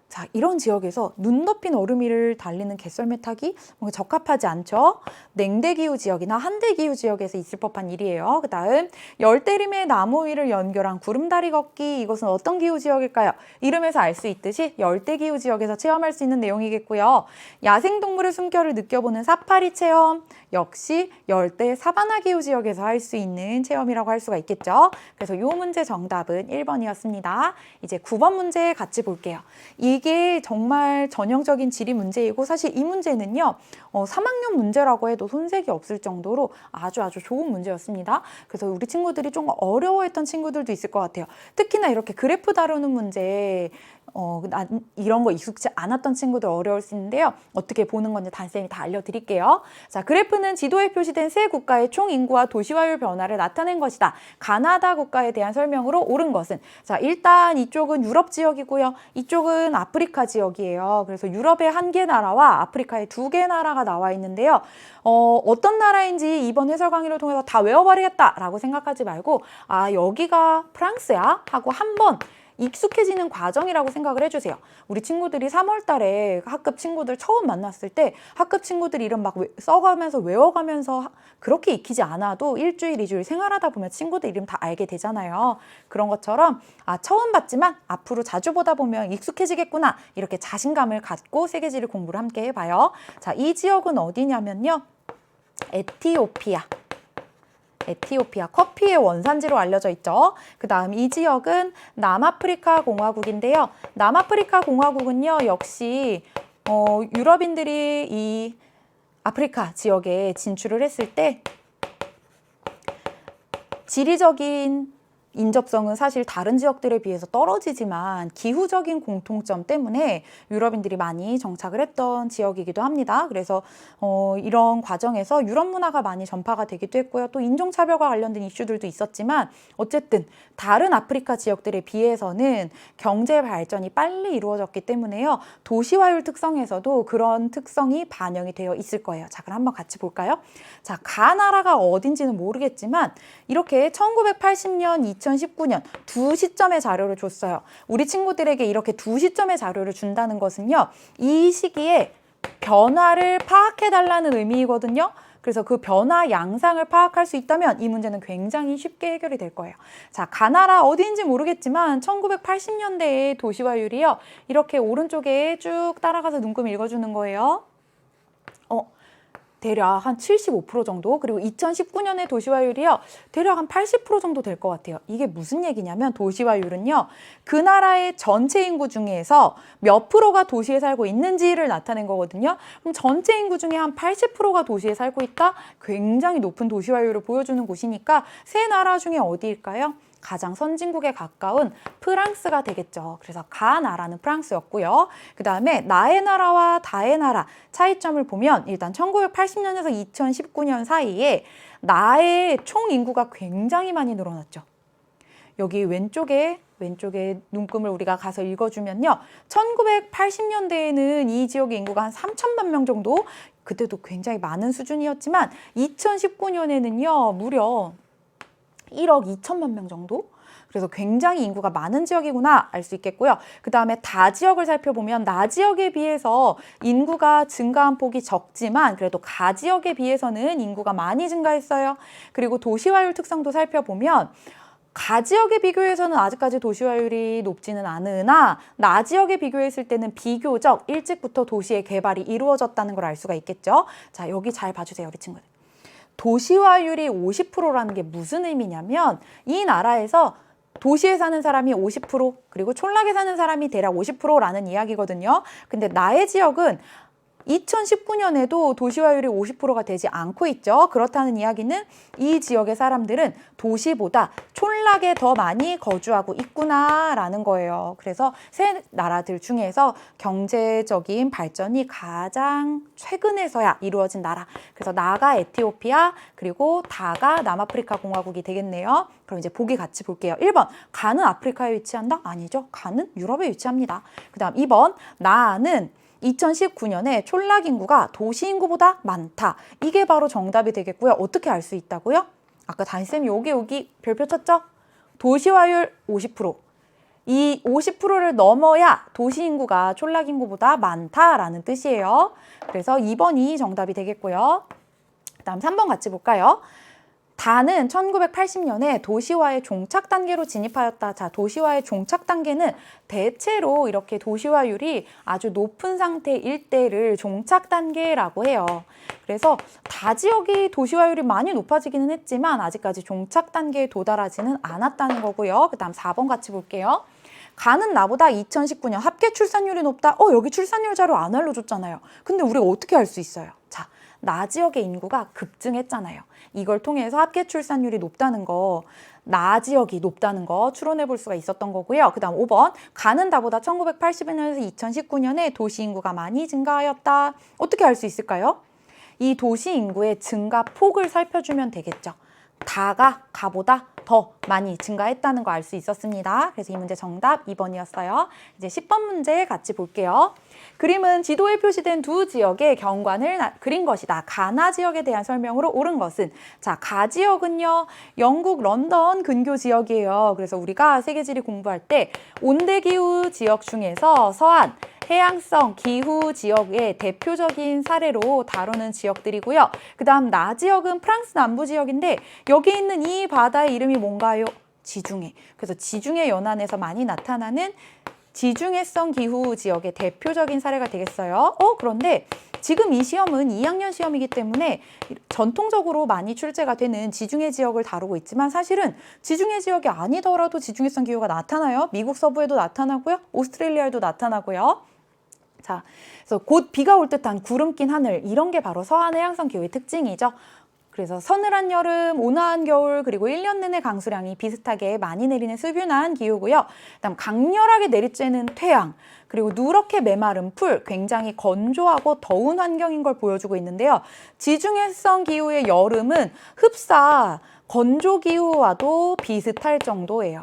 자, 이런 지역에서 눈 덮인 얼음 위를 달리는 개썰매 타기 뭔가 적합하지 않죠. 냉대기후 지역이나 한대기후 지역에서 있을 법한 일이에요. 그 다음 열대림의 나무 위를 연결한 구름다리 걷기. 이것은 어떤 기후 지역일까요? 이름에서 알 수 있듯이 열대기후 지역에서 체험할 수 있는 내용이겠고요. 야생동물의 숨결을 느껴보는 사파리 체험. 역시 열대 사바나 기후 지역에서 할 수 있는 체험이라고 할 수가 있겠죠. 그래서 이 문제 정답은 1번이었습니다. 이제 9번 문제 같이 볼게요. 이게 정말 전형적인 지리 문제이고 사실 이 문제는요. 3학년 문제라고 해도 손색이 없을 정도로 아주 좋은 문제였습니다. 그래서 우리 친구들이 좀 어려워했던 친구들도 있을 것 같아요. 특히나 이렇게 그래프 다루는 문제 이런 거 익숙지 않았던 친구들 어려울 수 있는데요. 어떻게 보는 건지 단쌤이 다 알려드릴게요. 자, 그래프는 지도에 표시된 세 국가의 총 인구와 도시화율 변화를 나타낸 것이다. 가나다 국가에 대한 설명으로 옳은 것은 자, 일단 이쪽은 유럽 지역이고요. 이쪽은 아프리카 지역이에요. 그래서 유럽의 1개 나라와 아프리카의 2개 나라가 나와 있는데요. 어떤 나라인지 이번 해설 강의를 통해서 다 외워버리겠다라고 생각하지 말고 아, 여기가 프랑스야? 하고 한번 익숙해지는 과정이라고 생각을 해주세요. 우리 친구들이 3월 달에 학급 친구들 처음 만났을 때 학급 친구들 이름 막 써가면서 외워가면서 그렇게 익히지 않아도 일주일, 2주일 생활하다 보면 친구들 이름 다 알게 되잖아요. 그런 것처럼 아, 처음 봤지만 앞으로 자주 보다 보면 익숙해지겠구나. 이렇게 자신감을 갖고 세계지리 공부를 함께 해봐요. 자, 이 지역은 어디냐면요. 에티오피아. 에티오피아, 커피의 원산지로 알려져 있죠. 그 다음 이 지역은 남아프리카 공화국인데요. 남아프리카 공화국은요, 역시 유럽인들이 이 아프리카 지역에 진출을 했을 때 지리적인 인접성은 사실 다른 지역들에 비해서 떨어지지만 기후적인 공통점 때문에 유럽인들이 많이 정착을 했던 지역이기도 합니다. 그래서 이런 과정에서 유럽 문화가 많이 전파가 되기도 했고요. 또 인종차별과 관련된 이슈들도 있었지만 어쨌든 다른 아프리카 지역들에 비해서는 경제 발전이 빨리 이루어졌기 때문에요. 도시화율 특성에서도 그런 특성이 반영이 되어 있을 거예요. 자, 그럼 한번 같이 볼까요? 자, 가나라가 어딘지는 모르겠지만 이렇게 1980년, 2019년 두 시점의 자료를 줬어요. 우리 친구들에게 이렇게 두 시점의 자료를 준다는 것은요. 이 시기에 변화를 파악해달라는 의미이거든요. 그래서 그 변화 양상을 파악할 수 있다면 이 문제는 굉장히 쉽게 해결이 될 거예요. 자, 가나라 어디인지 모르겠지만 1980년대의 도시화율이요. 이렇게 오른쪽에 쭉 따라가서 눈금 읽어주는 거예요. 대략 한 75% 정도, 그리고 2019년의 도시화율이요 대략 한 80% 정도 될 것 같아요. 이게 무슨 얘기냐면 도시화율은요 그 나라의 전체 인구 중에서 몇 프로가 도시에 살고 있는지를 나타낸 거거든요. 그럼 전체 인구 중에 한 80%가 도시에 살고 있다? 굉장히 높은 도시화율을 보여주는 곳이니까 세 나라 중에 어디일까요? 가장 선진국에 가까운 프랑스가 되겠죠. 그래서 가나라는 프랑스였고요. 그 다음에 나의 나라와 다의 나라 차이점을 보면 일단 1980년에서 2019년 사이에 나의 총 인구가 굉장히 많이 늘어났죠. 여기 왼쪽에 눈금을 우리가 가서 읽어주면요. 1980년대에는 이 지역의 인구가 한 3천만 명 정도, 그때도 굉장히 많은 수준이었지만 2019년에는요. 무려 1억 2천만 명 정도? 그래서 굉장히 인구가 많은 지역이구나 알 수 있겠고요. 그 다음에 다 지역을 살펴보면 나 지역에 비해서 인구가 증가한 폭이 적지만 그래도 가 지역에 비해서는 인구가 많이 증가했어요. 그리고 도시화율 특성도 살펴보면 가 지역에 비교해서는 아직까지 도시화율이 높지는 않으나 나 지역에 비교했을 때는 비교적 일찍부터 도시의 개발이 이루어졌다는 걸 알 수가 있겠죠. 자, 여기 잘 봐주세요, 우리 친구들. 도시화율이 50%라는 게 무슨 의미냐면 이 나라에서 도시에 사는 사람이 50% 그리고 촌락에 사는 사람이 대략 50%라는 이야기거든요. 근데 나의 지역은 2019년에도 도시화율이 50%가 되지 않고 있죠. 그렇다는 이야기는 이 지역의 사람들은 도시보다 촌락에 더 많이 거주하고 있구나라는 거예요. 그래서 세 나라들 중에서 경제적인 발전이 가장 최근에서야 이루어진 나라. 그래서 나가 에티오피아 그리고 다가 남아프리카 공화국이 되겠네요. 그럼 이제 보기 같이 볼게요. 1번, 가는 아프리카에 위치한다? 아니죠. 가는 유럽에 위치합니다. 그 다음 2번, 나는 2019년에 촌락 인구가 도시 인구보다 많다. 이게 바로 정답이 되겠고요. 어떻게 알 수 있다고요? 아까 담임쌤이 여기 별표 쳤죠? 도시화율 50%. 이 50%를 넘어야 도시 인구가 촌락 인구보다 많다라는 뜻이에요. 그래서 2번이 정답이 되겠고요. 다음 3번 같이 볼까요? 다는 1980년에 도시화의 종착 단계로 진입하였다. 자, 도시화의 종착 단계는 대체로 이렇게 도시화율이 아주 높은 상태일 때를 종착 단계라고 해요. 그래서 다 지역이 도시화율이 많이 높아지기는 했지만 아직까지 종착 단계에 도달하지는 않았다는 거고요. 그 다음 4번 같이 볼게요. 가는 나보다 2019년 합계 출산율이 높다. 여기 출산율 자료 안 알려줬잖아요. 근데 우리가 어떻게 알 수 있어요? 자, 나 지역의 인구가 급증했잖아요. 이걸 통해서 합계 출산율이 높다는 거, 나 지역이 높다는 거 추론해 볼 수가 있었던 거고요. 그 다음 5번, 가는 나보다 1980년에서 2019년에 도시 인구가 많이 증가하였다. 어떻게 알 수 있을까요? 이 도시 인구의 증가 폭을 살펴주면 되겠죠. 다가 가보다 더 많이 증가했다는 거 알 수 있었습니다. 그래서 이 문제 정답 2번이었어요. 이제 10번 문제 같이 볼게요. 그림은 지도에 표시된 두 지역의 경관을 그린 것이다. 가나 지역에 대한 설명으로 옳은 것은, 자, 가 지역은요, 영국 런던 근교 지역이에요. 그래서 우리가 세계지리 공부할 때 온대기후 지역 중에서 서한, 해양성 기후 지역의 대표적인 사례로 다루는 지역들이고요. 그 다음 나 지역은 프랑스 남부 지역인데 여기 있는 이 바다의 이름이 뭔가요? 지중해. 그래서 지중해 연안에서 많이 나타나는 지중해성 기후 지역의 대표적인 사례가 되겠어요. 그런데 지금 이 시험은 2학년 시험이기 때문에 전통적으로 많이 출제가 되는 지중해 지역을 다루고 있지만 사실은 지중해 지역이 아니더라도 지중해성 기후가 나타나요. 미국 서부에도 나타나고요. 오스트레일리아에도 나타나고요. 자, 그래서 곧 비가 올 듯한 구름 낀 하늘, 이런 게 바로 서한 해양성 기후의 특징이죠. 그래서 서늘한 여름, 온화한 겨울, 그리고 1년 내내 강수량이 비슷하게 많이 내리는 수변한 기후고요. 그다음 강렬하게 내리쬐는 태양, 그리고 누렇게 메마른 풀, 굉장히 건조하고 더운 환경인 걸 보여주고 있는데요. 지중해성 기후의 여름은 흡사 건조 기후와도 비슷할 정도예요.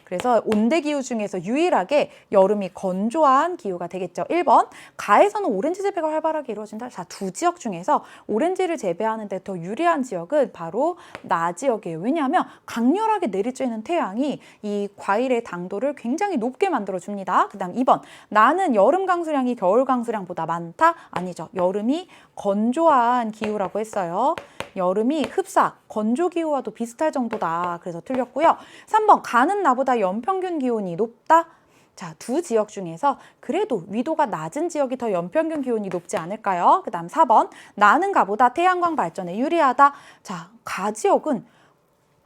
그래서 온대기후 중에서 유일하게 여름이 건조한 기후가 되겠죠. 1번, 가에서는 오렌지 재배가 활발하게 이루어진다. 자, 두 지역 중에서 오렌지를 재배하는 데 더 유리한 지역은 바로 나 지역이에요. 왜냐하면 강렬하게 내리쬐는 태양이 이 과일의 당도를 굉장히 높게 만들어줍니다. 그 다음 2번, 나는 여름 강수량이 겨울 강수량보다 많다? 아니죠. 여름이 건조한 기후라고 했어요. 여름이 흡사, 건조 기후와도 비슷할 정도다. 그래서 틀렸고요. 3번, 가는 나보다 연평균 기온이 높다. 자, 두 지역 중에서 그래도 위도가 낮은 지역이 더 연평균 기온이 높지 않을까요? 그 다음 4번, 나는 가보다 태양광 발전에 유리하다. 자, 가 지역은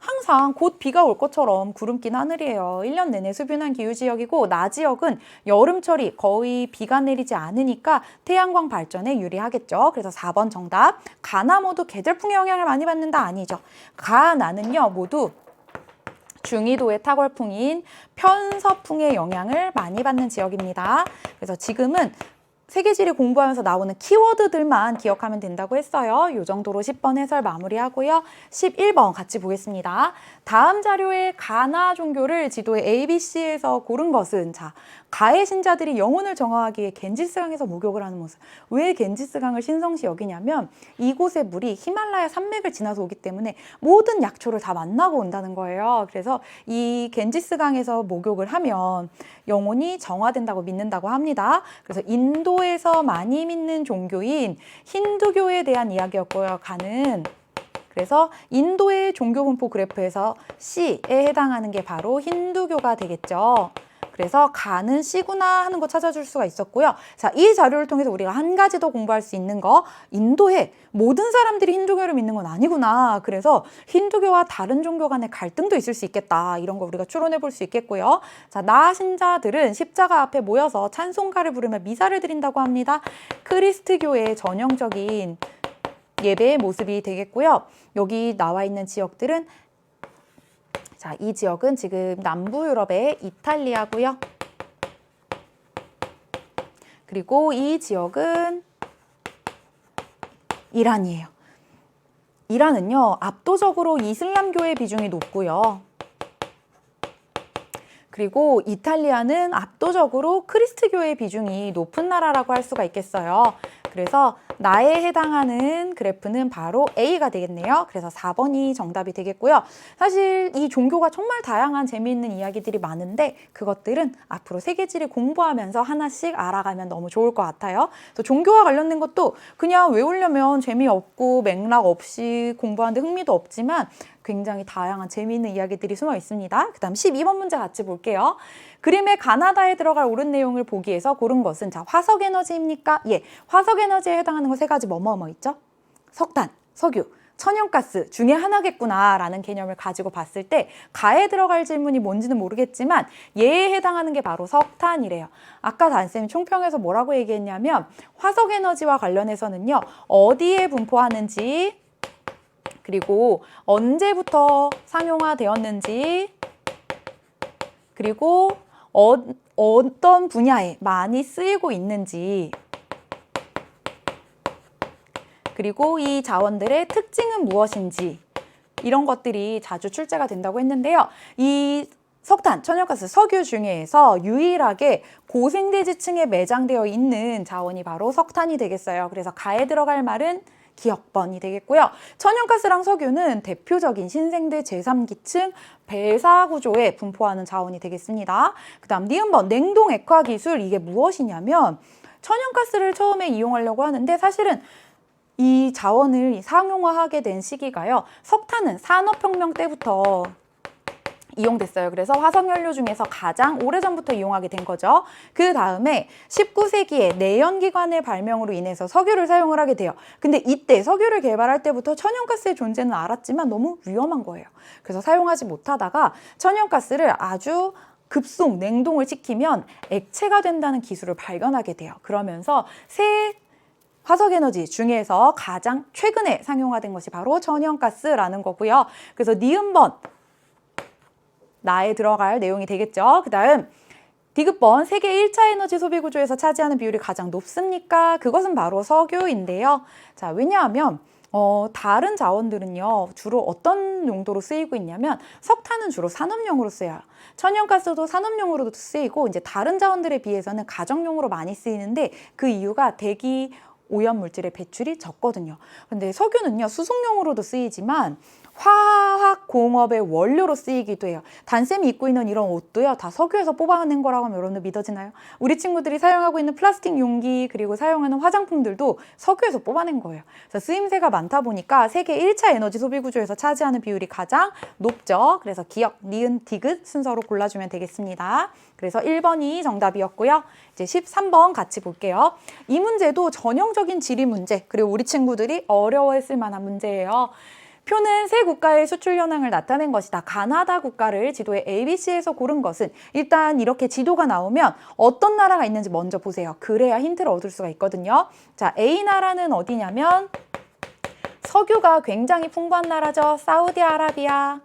항상 곧 비가 올 것처럼 구름 낀 하늘이에요. 1년 내내 수변한 기후 지역이고 나 지역은 여름철이 거의 비가 내리지 않으니까 태양광 발전에 유리하겠죠. 그래서 4번 정답. 가나 모두 계절풍의 영향을 많이 받는다? 아니죠. 가, 나는요 모두 중위도의 타월풍인 편서풍의 영향을 많이 받는 지역입니다. 그래서 지금은 세계지리 공부하면서 나오는 키워드들만 기억하면 된다고 했어요. 이 정도로 10번 해설 마무리하고요. 11번 같이 보겠습니다. 다음 자료에 가나 종교를 지도의 ABC에서 고른 것은, 자, 가의 신자들이 영혼을 정화하기 위해 겐지스강에서 목욕을 하는 모습. 왜 겐지스강을 신성시 여기냐면 이곳의 물이 히말라야 산맥을 지나서 오기 때문에 모든 약초를 다 만나고 온다는 거예요. 그래서 이 겐지스강에서 목욕을 하면 영혼이 정화된다고 믿는다고 합니다. 그래서 인도에서 많이 믿는 종교인 힌두교에 대한 이야기였고요. 가는. 그래서 인도의 종교 분포 그래프에서 C에 해당하는 게 바로 힌두교가 되겠죠. 그래서 가는 C구나 하는 거 찾아줄 수가 있었고요. 자, 이 자료를 통해서 우리가 한 가지 더 공부할 수 있는 거, 인도에 모든 사람들이 힌두교를 믿는 건 아니구나. 그래서 힌두교와 다른 종교 간의 갈등도 있을 수 있겠다. 이런 거 우리가 추론해 볼 수 있겠고요. 자, 나 신자들은 십자가 앞에 모여서 찬송가를 부르며 미사를 드린다고 합니다. 크리스트교의 전형적인 예배의 모습이 되겠고요. 여기 나와 있는 지역들은, 자, 이 지역은 지금 남부 유럽의 이탈리아고요. 그리고 이 지역은 이란이에요. 이란은요, 압도적으로 이슬람교의 비중이 높고요. 그리고 이탈리아는 압도적으로 크리스트교의 비중이 높은 나라라고 할 수가 있겠어요. 그래서 나에 해당하는 그래프는 바로 A가 되겠네요. 그래서 4번이 정답이 되겠고요. 사실 이 종교가 정말 다양한 재미있는 이야기들이 많은데 그것들은 앞으로 세계지리 공부하면서 하나씩 알아가면 너무 좋을 것 같아요. 그래서 종교와 관련된 것도 그냥 외우려면 재미없고 맥락 없이 공부하는데 흥미도 없지만 굉장히 다양한 재미있는 이야기들이 숨어 있습니다. 그 다음 12번 문제 같이 볼게요. 그림의 가나다에 들어갈 옳은 내용을 보기 위해서 고른 것은, 자, 화석에너지입니까? 예, 화석에너지에 해당하는 거 세 가지 뭐뭐 있죠? 석탄, 석유, 천연가스 중에 하나겠구나라는 개념을 가지고 봤을 때 가에 들어갈 질문이 뭔지는 모르겠지만 얘에 해당하는 게 바로 석탄이래요. 아까 단쌤이 총평에서 뭐라고 얘기했냐면 화석에너지와 관련해서는요, 어디에 분포하는지, 그리고 언제부터 상용화되었는지, 그리고 어떤 분야에 많이 쓰이고 있는지, 그리고 이 자원들의 특징은 무엇인지, 이런 것들이 자주 출제가 된다고 했는데요. 이 석탄, 천연가스, 석유 중에서 유일하게 고생대지층에 매장되어 있는 자원이 바로 석탄이 되겠어요. 그래서 가에 들어갈 말은 기억번이 되겠고요. 천연가스랑 석유는 대표적인 신생대 제3기층 배사 구조에 분포하는 자원이 되겠습니다. 그 다음 니은번 냉동 액화 기술, 이게 무엇이냐면 천연가스를 처음에 이용하려고 하는데 사실은 이 자원을 상용화하게 된 시기가요. 석탄은 산업혁명 때부터 이용됐어요. 그래서 화석연료 중에서 가장 오래전부터 이용하게 된 거죠. 그 다음에 19세기에 내연기관의 발명으로 인해서 석유를 사용을 하게 돼요. 근데 이때 석유를 개발할 때부터 천연가스의 존재는 알았지만 너무 위험한 거예요. 그래서 사용하지 못하다가 천연가스를 아주 급속 냉동을 시키면 액체가 된다는 기술을 발견하게 돼요. 그러면서 새 화석에너지 중에서 가장 최근에 상용화된 것이 바로 천연가스라는 거고요. 그래서 니은번 나에 들어갈 내용이 되겠죠. 그 다음 디귿번 세계 1차 에너지 소비 구조에서 차지하는 비율이 가장 높습니까? 그것은 바로 석유인데요. 자, 왜냐하면 다른 자원들은요, 주로 어떤 용도로 쓰이고 있냐면 석탄은 주로 산업용으로 쓰여요. 천연가스도 산업용으로도 쓰이고 이제 다른 자원들에 비해서는 가정용으로 많이 쓰이는데 그 이유가 대기 오염 물질의 배출이 적거든요. 근데 석유는요, 수송용으로도 쓰이지만 화학공업의 원료로 쓰이기도 해요. 단쌤이 입고 있는 이런 옷도요, 다 석유에서 뽑아낸 거라고 하면 여러분들 믿어지나요? 우리 친구들이 사용하고 있는 플라스틱 용기 그리고 사용하는 화장품들도 석유에서 뽑아낸 거예요. 그래서 쓰임새가 많다 보니까 세계 1차 에너지 소비 구조에서 차지하는 비율이 가장 높죠. 그래서 기억, 니은, 디귿 순서로 골라주면 되겠습니다. 그래서 1번이 정답이었고요. 이제 13번 같이 볼게요. 이 문제도 전형적인 지리 문제, 그리고 우리 친구들이 어려워했을 만한 문제예요. 표는 세 국가의 수출 현황을 나타낸 것이다. 가나다 국가를 지도에 ABC에서 고른 것은, 일단 이렇게 지도가 나오면 어떤 나라가 있는지 먼저 보세요. 그래야 힌트를 얻을 수가 있거든요. 자, A나라는 어디냐면 석유가 굉장히 풍부한 나라죠. 사우디아라비아.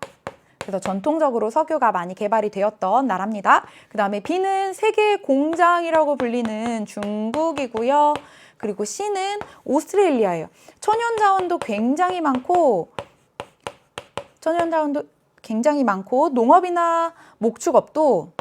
그래서 전통적으로 석유가 많이 개발이 되었던 나라입니다. 그 다음에 B는 세계 공장이라고 불리는 중국이고요. 그리고 C는 오스트레일리아예요. 천연자원도 굉장히 많고 농업이나 목축업도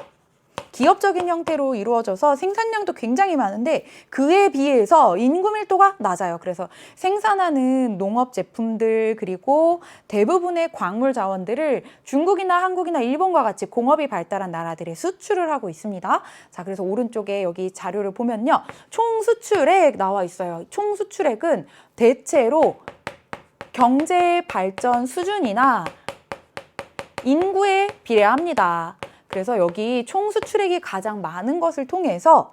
기업적인 형태로 이루어져서 생산량도 굉장히 많은데 그에 비해서 인구 밀도가 낮아요. 그래서 생산하는 농업 제품들 그리고 대부분의 광물 자원들을 중국이나 한국이나 일본과 같이 공업이 발달한 나라들에 수출을 하고 있습니다. 자, 그래서 오른쪽에 여기 자료를 보면요, 총 수출액 나와 있어요. 총 수출액은 대체로 경제 발전 수준이나 인구에 비례합니다. 그래서 여기 총 수출액이 가장 많은 것을 통해서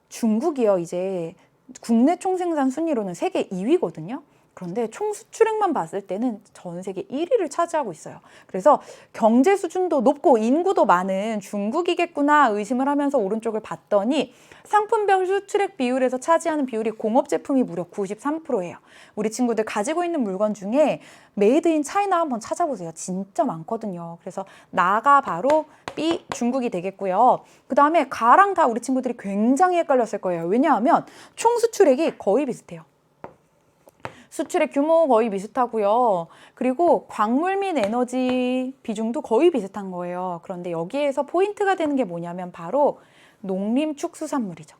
중국이요, 이제 국내 총생산 순위로는 세계 2위거든요. 그런데 총 수출액만 봤을 때는 전 세계 1위를 차지하고 있어요. 그래서 경제 수준도 높고 인구도 많은 중국이겠구나 의심을 하면서 오른쪽을 봤더니 상품별 수출액 비율에서 차지하는 비율이 공업 제품이 무려 93%예요. 우리 친구들 가지고 있는 물건 중에 메이드 인 차이나 한번 찾아보세요. 진짜 많거든요. 그래서 나가 바로 B, 중국이 되겠고요. 그 다음에 가랑 다 우리 친구들이 굉장히 헷갈렸을 거예요. 왜냐하면 총 수출액이 거의 비슷해요. 수출의 규모 거의 비슷하고요. 그리고 광물 및 에너지 비중도 거의 비슷한 거예요. 그런데 여기에서 포인트가 되는 게 뭐냐면 바로 농림축수산물이죠.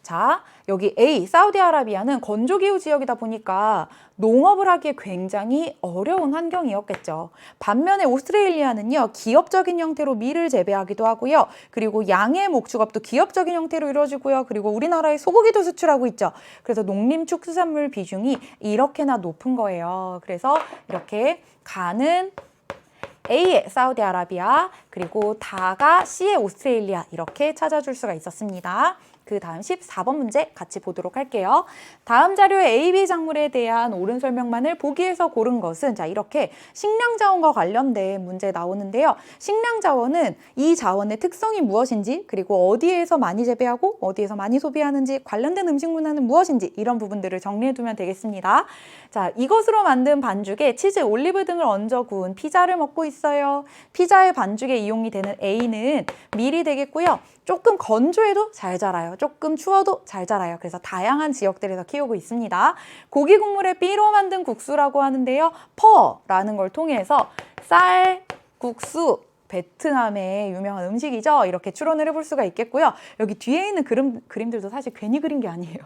자, 여기 A, 사우디아라비아는 건조기후 지역이다 보니까 농업을 하기에 굉장히 어려운 환경이었겠죠. 반면에 오스트레일리아는요, 기업적인 형태로 밀을 재배하기도 하고요. 그리고 양의 목축업도 기업적인 형태로 이루어지고요. 그리고 우리나라에 소고기도 수출하고 있죠. 그래서 농림축수산물 비중이 이렇게나 높은 거예요. 그래서 이렇게 가는 A의 사우디아라비아, 그리고 다가 C의 오스트레일리아, 이렇게 찾아줄 수가 있었습니다. 그 다음 14번 문제 같이 보도록 할게요. 다음 자료의 AB 작물에 대한 옳은 설명만을 보기에서 고른 것은, 자, 이렇게 식량자원과 관련된 문제 나오는데요. 식량자원은 이 자원의 특성이 무엇인지, 그리고 어디에서 많이 재배하고 어디에서 많이 소비하는지, 관련된 음식 문화는 무엇인지, 이런 부분들을 정리해두면 되겠습니다. 자, 이것으로 만든 반죽에 치즈, 올리브 등을 얹어 구운 피자를 먹고 있어요. 피자의 반죽에 이용이 되는 A는 밀이 되겠고요. 조금 건조해도 잘 자라요. 있어요. 조금 추워도 잘 자라요. 그래서 다양한 지역들에서 키우고 있습니다. 고기 국물에 삐로 만든 국수라고 하는데요. 퍼라는 걸 통해서 쌀, 국수, 베트남의 유명한 음식이죠. 이렇게 추론을 해볼 수가 있겠고요. 여기 뒤에 있는 그림들도 사실 괜히 그린 게 아니에요.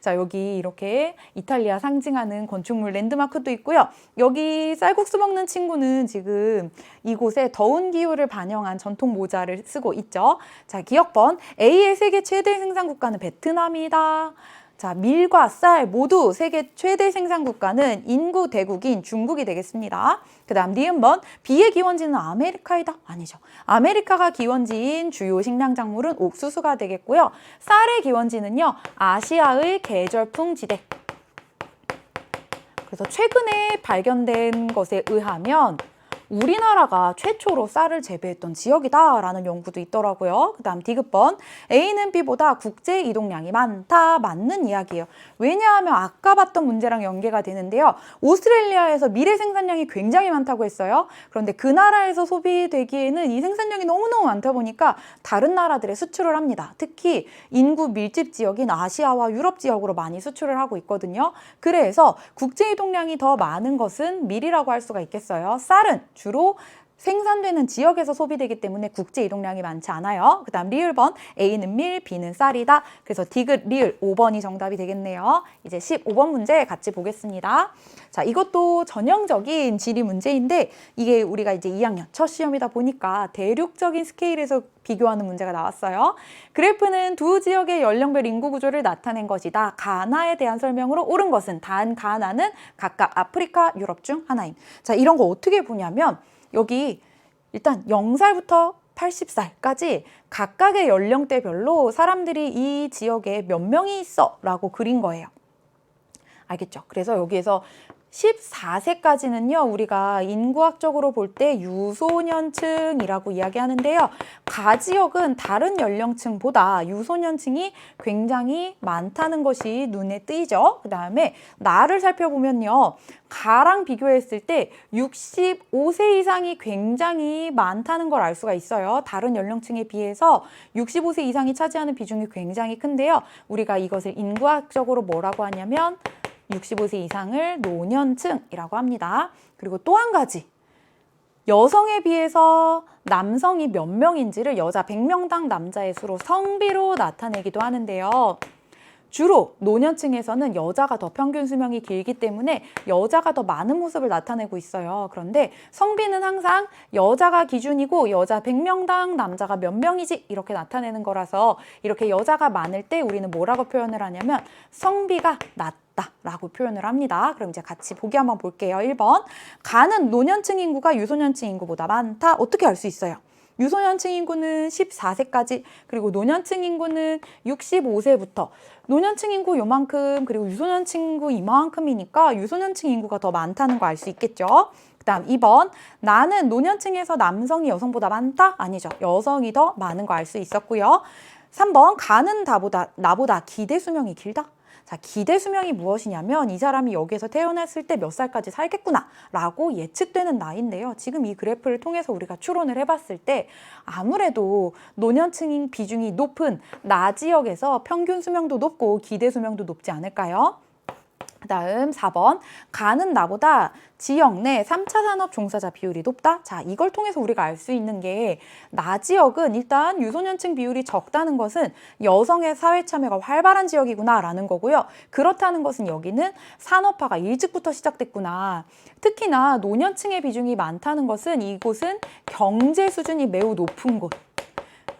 자, 여기 이렇게 이탈리아 상징하는 건축물 랜드마크도 있고요. 여기 쌀국수 먹는 친구는 지금 이곳의 더운 기후를 반영한 전통 모자를 쓰고 있죠. 자, 기억번 A의 세계 최대 생산 국가는 베트남이다. 자, 밀과 쌀 모두 세계 최대 생산 국가는 인구 대국인 중국이 되겠습니다. 그 다음 니은번 B의 기원지는 아메리카이다. 아니죠. 아메리카가 기원지인 주요 식량 작물은 옥수수가 되겠고요. 쌀의 기원지는요. 아시아의 계절풍 지대. 그래서 최근에 발견된 것에 의하면 우리나라가 최초로 쌀을 재배했던 지역이다라는 연구도 있더라고요. 그 다음 디귿번 A는 B보다 국제 이동량이 많다. 맞는 이야기예요. 왜냐하면 아까 봤던 문제랑 연계가 되는데요. 오스트레일리아에서 밀의 생산량이 굉장히 많다고 했어요. 그런데 그 나라에서 소비되기에는 이 생산량이 너무너무 많다 보니까 다른 나라들에 수출을 합니다. 특히 인구 밀집 지역인 아시아와 유럽 지역으로 많이 수출을 하고 있거든요. 그래서 국제 이동량이 더 많은 것은 밀이라고 할 수가 있겠어요. 쌀은 주로 생산되는 지역에서 소비되기 때문에 국제 이동량이 많지 않아요. 그 다음 리을번 A는 밀, B는 쌀이다. 그래서 디귿, 리을 5번이 정답이 되겠네요. 이제 15번 문제 같이 보겠습니다. 자, 이것도 전형적인 지리 문제인데 이게 우리가 이제 2학년 첫 시험이다 보니까 대륙적인 스케일에서 비교하는 문제가 나왔어요. 그래프는 두 지역의 연령별 인구 구조를 나타낸 것이다. 가나에 대한 설명으로 옳은 것은 단 가나는 각각 아프리카, 유럽 중 하나임. 자, 이런 거 어떻게 보냐면 여기 일단 0살부터 80살까지 각각의 연령대별로 사람들이 이 지역에 몇 명이 있어 라고 그린 거예요. 알겠죠? 그래서 여기에서 14세까지는요, 우리가 인구학적으로 볼 때 유소년층이라고 이야기하는데요. 가 지역은 다른 연령층보다 유소년층이 굉장히 많다는 것이 눈에 띄죠. 그 다음에 나를 살펴보면요. 가랑 비교했을 때 65세 이상이 굉장히 많다는 걸 알 수가 있어요. 다른 연령층에 비해서 65세 이상이 차지하는 비중이 굉장히 큰데요. 우리가 이것을 인구학적으로 뭐라고 하냐면 65세 이상을 노년층이라고 합니다. 그리고 또 한 가지, 여성에 비해서 남성이 몇 명인지를 여자 100명당 남자의 수로 성비로 나타내기도 하는데요. 주로 노년층에서는 여자가 더 평균 수명이 길기 때문에 여자가 더 많은 모습을 나타내고 있어요. 그런데 성비는 항상 여자가 기준이고 여자 100명당 남자가 몇 명이지 이렇게 나타내는 거라서 이렇게 여자가 많을 때 우리는 뭐라고 표현을 하냐면 성비가 낮다 라고 표현을 합니다. 그럼 이제 같이 보기 한번 볼게요. 1번 가는 노년층 인구가 유소년층 인구보다 많다. 어떻게 알 수 있어요? 유소년층 인구는 14세까지, 그리고 노년층 인구는 65세부터. 노년층 인구 요만큼, 그리고 유소년층 인구 이만큼이니까 유소년층 인구가 더 많다는 거 알 수 있겠죠. 그 다음 2번, 나는 노년층에서 남성이 여성보다 많다? 아니죠. 여성이 더 많은 거 알 수 있었고요. 3번, 가는 나보다 기대 수명이 길다? 자, 기대 수명이 무엇이냐면 이 사람이 여기에서 태어났을 때 몇 살까지 살겠구나 라고 예측되는 나이인데요. 지금 이 그래프를 통해서 우리가 추론을 해봤을 때 아무래도 노년층인 비중이 높은 나 지역에서 평균 수명도 높고 기대 수명도 높지 않을까요? 그 다음 4번, 가는 나보다 지역 내 3차 산업 종사자 비율이 높다? 자, 이걸 통해서 우리가 알 수 있는 게 나 지역은 일단 유소년층 비율이 적다는 것은 여성의 사회 참여가 활발한 지역이구나 라는 거고요. 그렇다는 것은 여기는 산업화가 일찍부터 시작됐구나. 특히나 노년층의 비중이 많다는 것은 이곳은 경제 수준이 매우 높은 곳.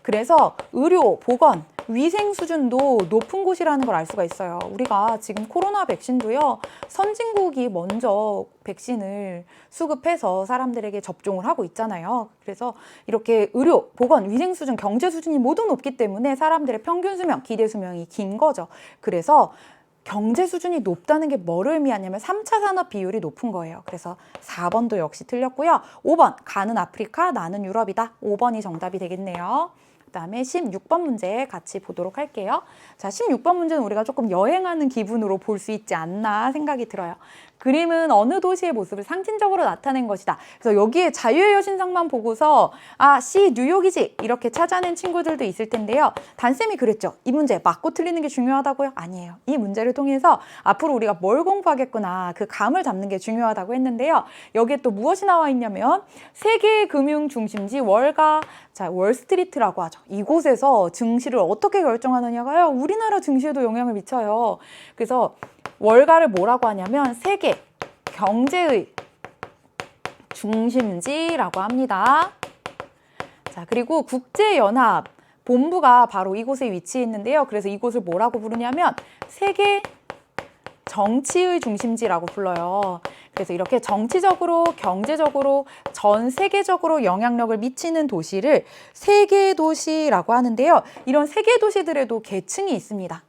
그래서 의료, 보건, 위생 수준도 높은 곳이라는 걸 알 수가 있어요. 우리가 지금 코로나 백신도요, 선진국이 먼저 백신을 수급해서 사람들에게 접종을 하고 있잖아요. 그래서 이렇게 의료, 보건, 위생 수준, 경제 수준이 모두 높기 때문에 사람들의 평균 수명, 기대 수명이 긴 거죠. 그래서 경제 수준이 높다는 게 뭐를 의미하냐면 3차 산업 비율이 높은 거예요. 그래서 4번도 역시 틀렸고요. 5번, 가는 아프리카, 나는 유럽이다. 5번이 정답이 되겠네요. 그다음에 16번 문제 같이 보도록 할게요. 자, 16번 문제는 우리가 조금 여행하는 기분으로 볼 수 있지 않나 생각이 들어요. 그림은 어느 도시의 모습을 상징적으로 나타낸 것이다. 그래서 여기에 자유의 여신상만 보고서 아, C 뉴욕이지 이렇게 찾아낸 친구들도 있을 텐데요. 단쌤이 그랬죠. 이 문제 맞고 틀리는 게 중요하다고요? 아니에요. 이 문제를 통해서 앞으로 우리가 뭘 공부하겠구나 그 감을 잡는 게 중요하다고 했는데요. 여기에 또 무엇이 나와 있냐면 세계 금융 중심지 월가, 자, 월스트리트라고 하죠. 이곳에서 증시를 어떻게 결정하느냐가요. 우리나라 증시에도 영향을 미쳐요. 그래서 월가를 뭐라고 하냐면 세계 경제의 중심지라고 합니다. 자, 그리고 국제연합 본부가 바로 이곳에 위치해 있는데요. 그래서 이곳을 뭐라고 부르냐면 세계 정치의 중심지라고 불러요. 그래서 이렇게 정치적으로, 경제적으로, 전 세계적으로 영향력을 미치는 도시를 세계도시라고 하는데요. 이런 세계도시들에도 계층이 있습니다.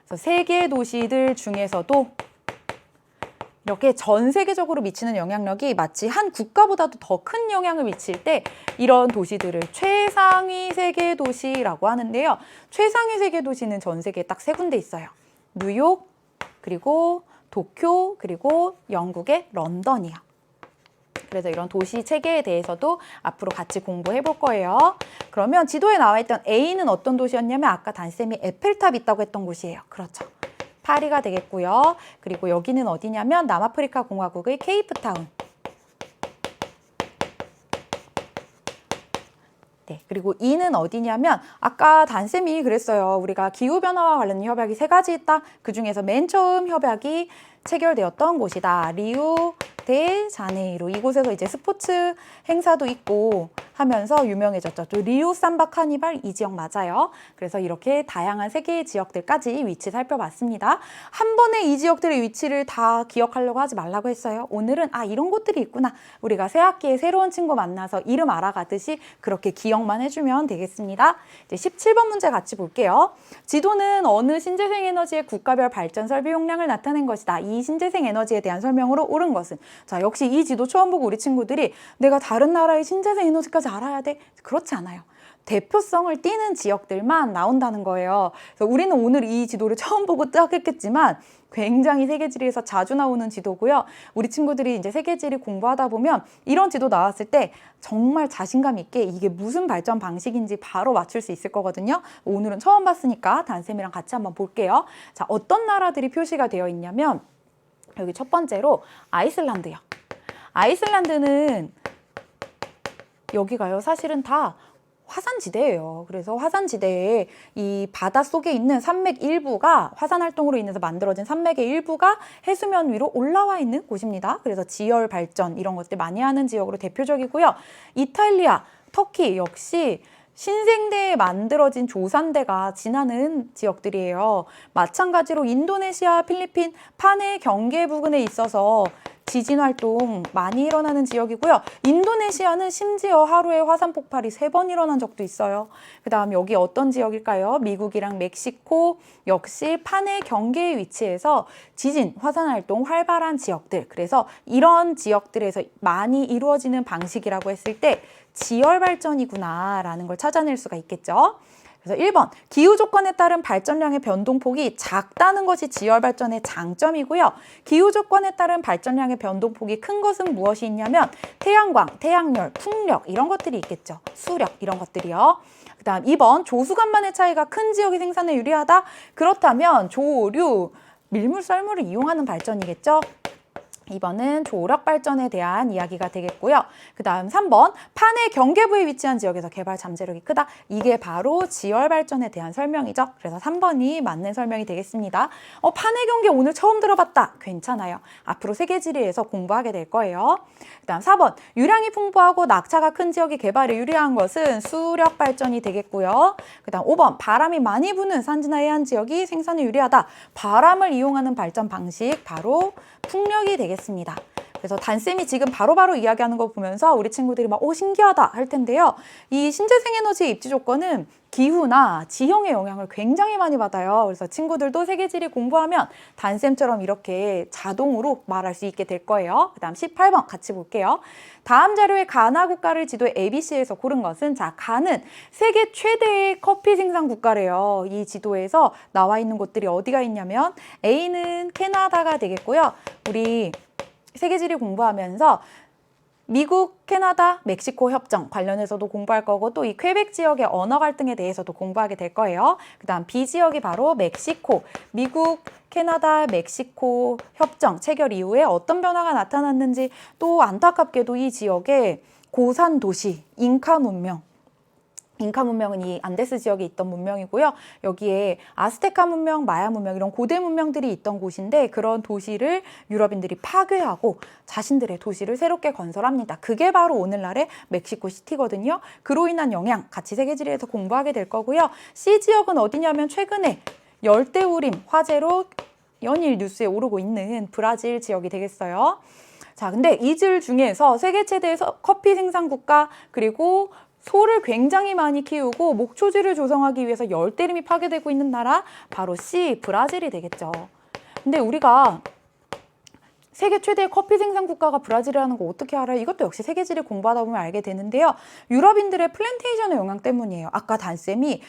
그래서 세계도시들 중에서도 이렇게 전 세계적으로 미치는 영향력이 마치 한 국가보다도 더 큰 영향을 미칠 때 이런 도시들을 최상위 세계도시라고 하는데요. 최상위 세계도시는 전 세계에 딱 세 군데 있어요. 뉴욕, 그리고 도쿄, 그리고 영국의 런던이요. 그래서 이런 도시 체계에 대해서도 앞으로 같이 공부해 볼 거예요. 그러면 지도에 나와 있던 A는 어떤 도시였냐면 아까 단쌤이 에펠탑 있다고 했던 곳이에요. 그렇죠. 파리가 되겠고요. 그리고 여기는 어디냐면 남아프리카 공화국의 케이프타운. 네, 그리고 E는 어디냐면 아까 단쌤이 그랬어요. 우리가 기후변화와 관련 협약이 3가지 있다. 그중에서 맨 처음 협약이 체결되었던 곳이다. 리우 데 자네이루. 이곳에서 이제 스포츠 행사도 있고 하면서 유명해졌죠. 또 리우 삼바 카니발 이 지역 맞아요. 그래서 이렇게 다양한 세계의 지역들까지 위치 살펴봤습니다. 한 번에 이 지역들의 위치를 다 기억하려고 하지 말라고 했어요. 오늘은 아 이런 곳들이 있구나. 우리가 새 학기에 새로운 친구 만나서 이름 알아가듯이 그렇게 기억만 해주면 되겠습니다. 이제 17번 문제 같이 볼게요. 지도는 어느 신재생 에너지의 국가별 발전 설비 용량을 나타낸 것이다. 이 신재생 에너지에 대한 설명으로 옳은 것은 자 역시 이 지도 처음 보고 우리 친구들이 내가 다른 나라의 신재생 에너지까지 알아야 돼? 그렇지 않아요. 대표성을 띠는 지역들만 나온다는 거예요. 그래서 우리는 오늘 이 지도를 처음 보고 딱 했겠지만 굉장히 세계지리에서 자주 나오는 지도고요. 우리 친구들이 이제 세계지리 공부하다 보면 이런 지도 나왔을 때 정말 자신감 있게 이게 무슨 발전 방식인지 바로 맞출 수 있을 거거든요. 오늘은 처음 봤으니까 단쌤이랑 같이 한번 볼게요. 자, 어떤 나라들이 표시가 되어 있냐면 여기 첫 번째로 아이슬란드요. 아이슬란드는 여기가요. 사실은 다 화산지대예요. 그래서 화산지대에 이 바닷속에 있는 산맥 일부가 화산 활동으로 인해서 만들어진 산맥의 일부가 해수면 위로 올라와 있는 곳입니다. 그래서 지열 발전 이런 것들 많이 하는 지역으로 대표적이고요. 이탈리아, 터키 역시 신생대에 만들어진 조산대가 지나는 지역들이에요. 마찬가지로 인도네시아, 필리핀, 판해 경계 부근에 있어서 지진 활동 많이 일어나는 지역이고요. 인도네시아는 심지어 하루에 화산 폭발이 3번 일어난 적도 있어요. 그 다음 여기 어떤 지역일까요? 미국이랑 멕시코 역시 판해 경계에 위치해서 지진, 화산 활동 활발한 지역들. 그래서 이런 지역들에서 많이 이루어지는 방식이라고 했을 때 지열 발전이구나 라는 걸 찾아낼 수가 있겠죠. 그래서 1번, 기후 조건에 따른 발전량의 변동폭이 작다는 것이 지열 발전의 장점이고요. 기후 조건에 따른 발전량의 변동폭이 큰 것은 무엇이 있냐면 태양광, 태양열, 풍력 이런 것들이 있겠죠. 수력 이런 것들이요. 그 다음 2번, 조수간만의 차이가 큰 지역이 생산에 유리하다? 그렇다면 조류, 밀물, 썰물을 이용하는 발전이겠죠. 2번은 조력 발전에 대한 이야기가 되겠고요. 그 다음 3번, 판해 경계부에 위치한 지역에서 개발 잠재력이 크다. 이게 바로 지열 발전에 대한 설명이죠. 그래서 3번이 맞는 설명이 되겠습니다. 판해 경계 오늘 처음 들어봤다. 괜찮아요. 앞으로 세계지리에서 공부하게 될 거예요. 그 다음 4번, 유량이 풍부하고 낙차가 큰 지역이 개발에 유리한 것은 수력 발전이 되겠고요. 그 다음 5번, 바람이 많이 부는 산지나 해안 지역이 생산에 유리하다. 바람을 이용하는 발전 방식 바로 풍력이 되겠습니다. 그 그래서 단쌤이 지금 바로바로 이야기하는 거 보면서 우리 친구들이 막 신기하다 할 텐데요. 이 신재생 에너지의 입지 조건은 기후나 지형의 영향을 굉장히 많이 받아요. 그래서 친구들도 세계지리 공부하면 단쌤처럼 이렇게 자동으로 말할 수 있게 될 거예요. 그 다음 18번 같이 볼게요. 다음 자료의 가나 국가를 지도에 ABC에서 고른 것은, 자, 가는 세계 최대의 커피 생산 국가래요. 이 지도에서 나와 있는 곳들이 어디가 있냐면 A는 캐나다가 되겠고요. 우리 세계지리 공부하면서 미국, 캐나다, 멕시코 협정 관련해서도 공부할 거고, 또 이 퀘벡 지역의 언어 갈등에 대해서도 공부하게 될 거예요. 그 다음 B 지역이 바로 멕시코, 미국, 캐나다, 멕시코 협정 체결 이후에 어떤 변화가 나타났는지, 또 안타깝게도 이 지역에 고산 도시, 잉카 문명은 이 안데스 지역에 있던 문명이고요. 여기에 아스테카 문명, 마야 문명 이런 고대 문명들이 있던 곳인데, 그런 도시를 유럽인들이 파괴하고 자신들의 도시를 새롭게 건설합니다. 그게 바로 오늘날의 멕시코 시티거든요. 그로 인한 영향 같이 세계지리에서 공부하게 될 거고요. C 지역은 어디냐면 최근에 열대우림 화재로 연일 뉴스에 오르고 있는 브라질 지역이 되겠어요. 자, 근데 이 질 중에서 세계 최대의 커피 생산 국가, 그리고 소를 굉장히 많이 키우고 목초지를 조성하기 위해서 열대림이 파괴되고 있는 나라, 바로 C, 브라질이 되겠죠. 근데 우리가 세계 최대의 커피 생산 국가가 브라질이라는 거 어떻게 알아요? 이것도 역시 세계지리 공부하다 보면 알게 되는데요. 유럽인들의 플랜테이션의 영향 때문이에요. 아까 단쌤이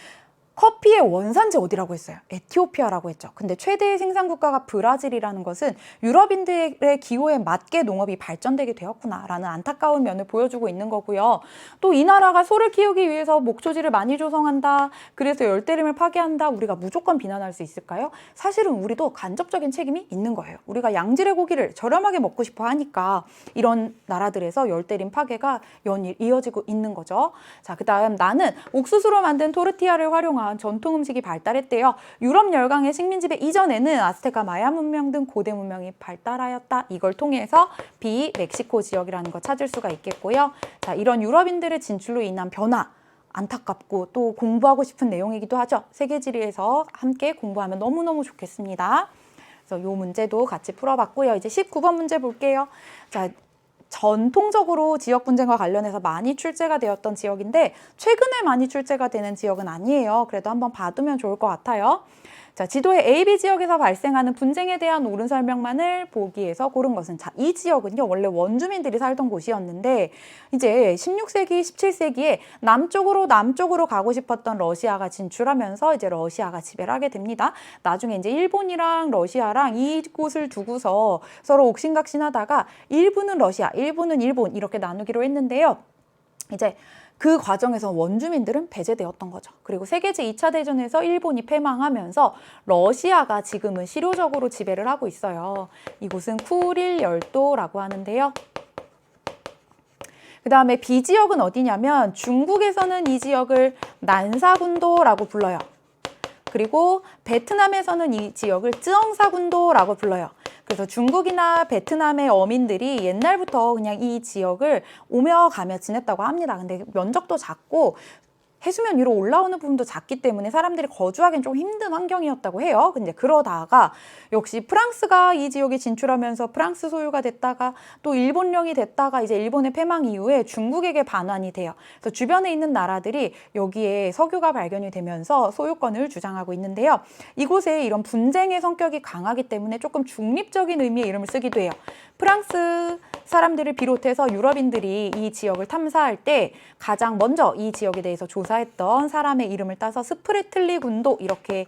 커피의 원산지 어디라고 했어요? 에티오피아라고 했죠. 근데 최대의 생산 국가가 브라질이라는 것은 유럽인들의 기호에 맞게 농업이 발전되게 되었구나라는 안타까운 면을 보여주고 있는 거고요. 또 이 나라가 소를 키우기 위해서 목초지를 많이 조성한다, 그래서 열대림을 파괴한다, 우리가 무조건 비난할 수 있을까요? 사실은 우리도 간접적인 책임이 있는 거예요. 우리가 양질의 고기를 저렴하게 먹고 싶어 하니까 이런 나라들에서 열대림 파괴가 연일 이어지고 있는 거죠. 자, 그 다음 나는 옥수수로 만든 토르티아를 활용한 전통 음식이 발달했대요. 유럽 열강의 식민 지배 이전에는 아스테카, 마야 문명 등 고대 문명이 발달하였다. 이걸 통해서 B, 멕시코 지역이라는 거 찾을 수가 있겠고요. 자, 이런 유럽인들의 진출로 인한 변화, 안타깝고 또 공부하고 싶은 내용이기도 하죠. 세계지리에서 함께 공부하면 너무너무 좋겠습니다. 그래서 이 문제도 같이 풀어봤고요. 이제 19번 문제 볼게요. 자, 전통적으로 지역 분쟁과 관련해서 많이 출제가 되었던 지역인데 최근에 많이 출제가 되는 지역은 아니에요. 그래도 한번 봐두면 좋을 것 같아요. 자, 지도의 AB 지역에서 발생하는 분쟁에 대한 옳은 설명만을 보기에서 고른 것은, 자, 이 지역은요 원래 원주민들이 살던 곳이었는데 이제 16세기, 17세기에 남쪽으로 가고 싶었던 러시아가 진출하면서 이제 러시아가 지배를 하게 됩니다. 나중에 이제 일본이랑 러시아랑 이곳을 두고서 서로 옥신각신하다가 일부는 러시아, 일부는 일본 이렇게 나누기로 했는데요. 이제 그 과정에서 원주민들은 배제되었던 거죠. 그리고 세계제 2차 대전에서 일본이 패망하면서 러시아가 지금은 실효적으로 지배를 하고 있어요. 이곳은 쿠릴 열도라고 하는데요. 그 다음에 B 지역은 어디냐면 중국에서는 이 지역을 난사군도라고 불러요. 그리고 베트남에서는 이 지역을 쯔엉사군도라고 불러요. 그래서 중국이나 베트남의 어민들이 옛날부터 그냥 이 지역을 오며 가며 지냈다고 합니다. 근데 면적도 작고 해수면 위로 올라오는 부분도 작기 때문에 사람들이 거주하기는 좀 힘든 환경이었다고 해요. 근데 그러다가 역시 프랑스가 이 지역에 진출하면서 프랑스 소유가 됐다가 또 일본령이 됐다가 이제 일본의 패망 이후에 중국에게 반환이 돼요. 그래서 주변에 있는 나라들이 여기에 석유가 발견이 되면서 소유권을 주장하고 있는데요. 이곳에 이런 분쟁의 성격이 강하기 때문에 조금 중립적인 의미의 이름을 쓰기도 해요. 프랑스 사람들을 비롯해서 유럽인들이 이 지역을 탐사할 때 가장 먼저 이 지역에 대해서 조사했던 사람의 이름을 따서 스프레틀리 군도 이렇게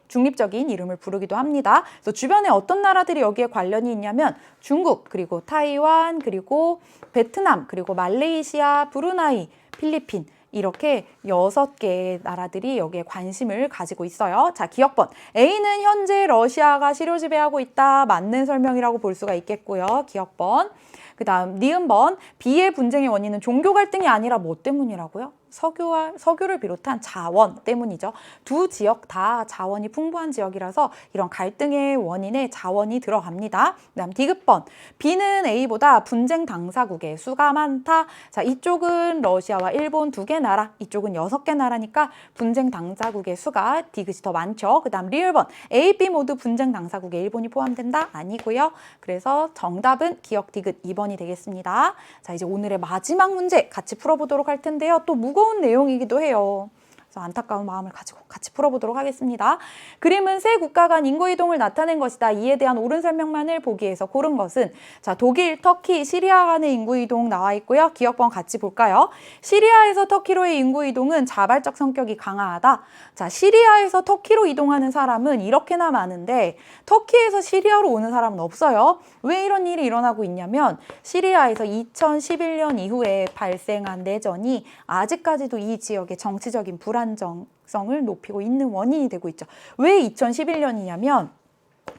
중립적인 이름을 부르기도 합니다. 그래서 주변에 어떤 나라들이 여기에 관련이 있냐면 중국, 그리고 타이완, 그리고 베트남, 그리고 말레이시아, 브루나이, 필리핀 이렇게 6개의 나라들이 여기에 관심을 가지고 있어요. 자, 기억번. A는 현재 러시아가 실효 지배하고 있다. 맞는 설명이라고 볼 수가 있겠고요. 기억번. 그 다음 니은번 B의 분쟁의 원인은 종교 갈등이 아니라 뭐 때문이라고요? 석유를 비롯한 자원 때문이죠. 두 지역 다 자원이 풍부한 지역이라서 이런 갈등의 원인에 자원이 들어갑니다. 그다음 디귿번 B는 A보다 분쟁 당사국의 수가 많다. 자, 이쪽은 러시아와 일본 두 개 나라, 이쪽은 6개 나라니까 분쟁 당사국의 수가 디귿이 더 많죠. 그다음 리을번 A, B 모두 분쟁 당사국에 일본이 포함된다? 아니고요. 그래서 정답은 기억 디귿 2번이 되겠습니다. 자, 이제 오늘의 마지막 문제 같이 풀어보도록 할 텐데요. 또 무거운 내용이기도 해요. 그래서 안타까운 마음을 가지고 같이 풀어보도록 하겠습니다. 그림은 세 국가 간 인구이동을 나타낸 것이다. 이에 대한 옳은 설명만을 보기에서 고른 것은 자, 독일, 터키, 시리아 간의 인구이동 나와 있고요. 기억번 같이 볼까요? 시리아에서 터키로의 인구이동은 자발적 성격이 강하다. 자, 시리아에서 터키로 이동하는 사람은 이렇게나 많은데 터키에서 시리아로 오는 사람은 없어요. 왜 이런 일이 일어나고 있냐면 시리아에서 2011년 이후에 발생한 내전이 아직까지도 이 지역의 정치적인 불안정성을 높이고 있는 원인이 되고 있죠. 왜 2011년이냐면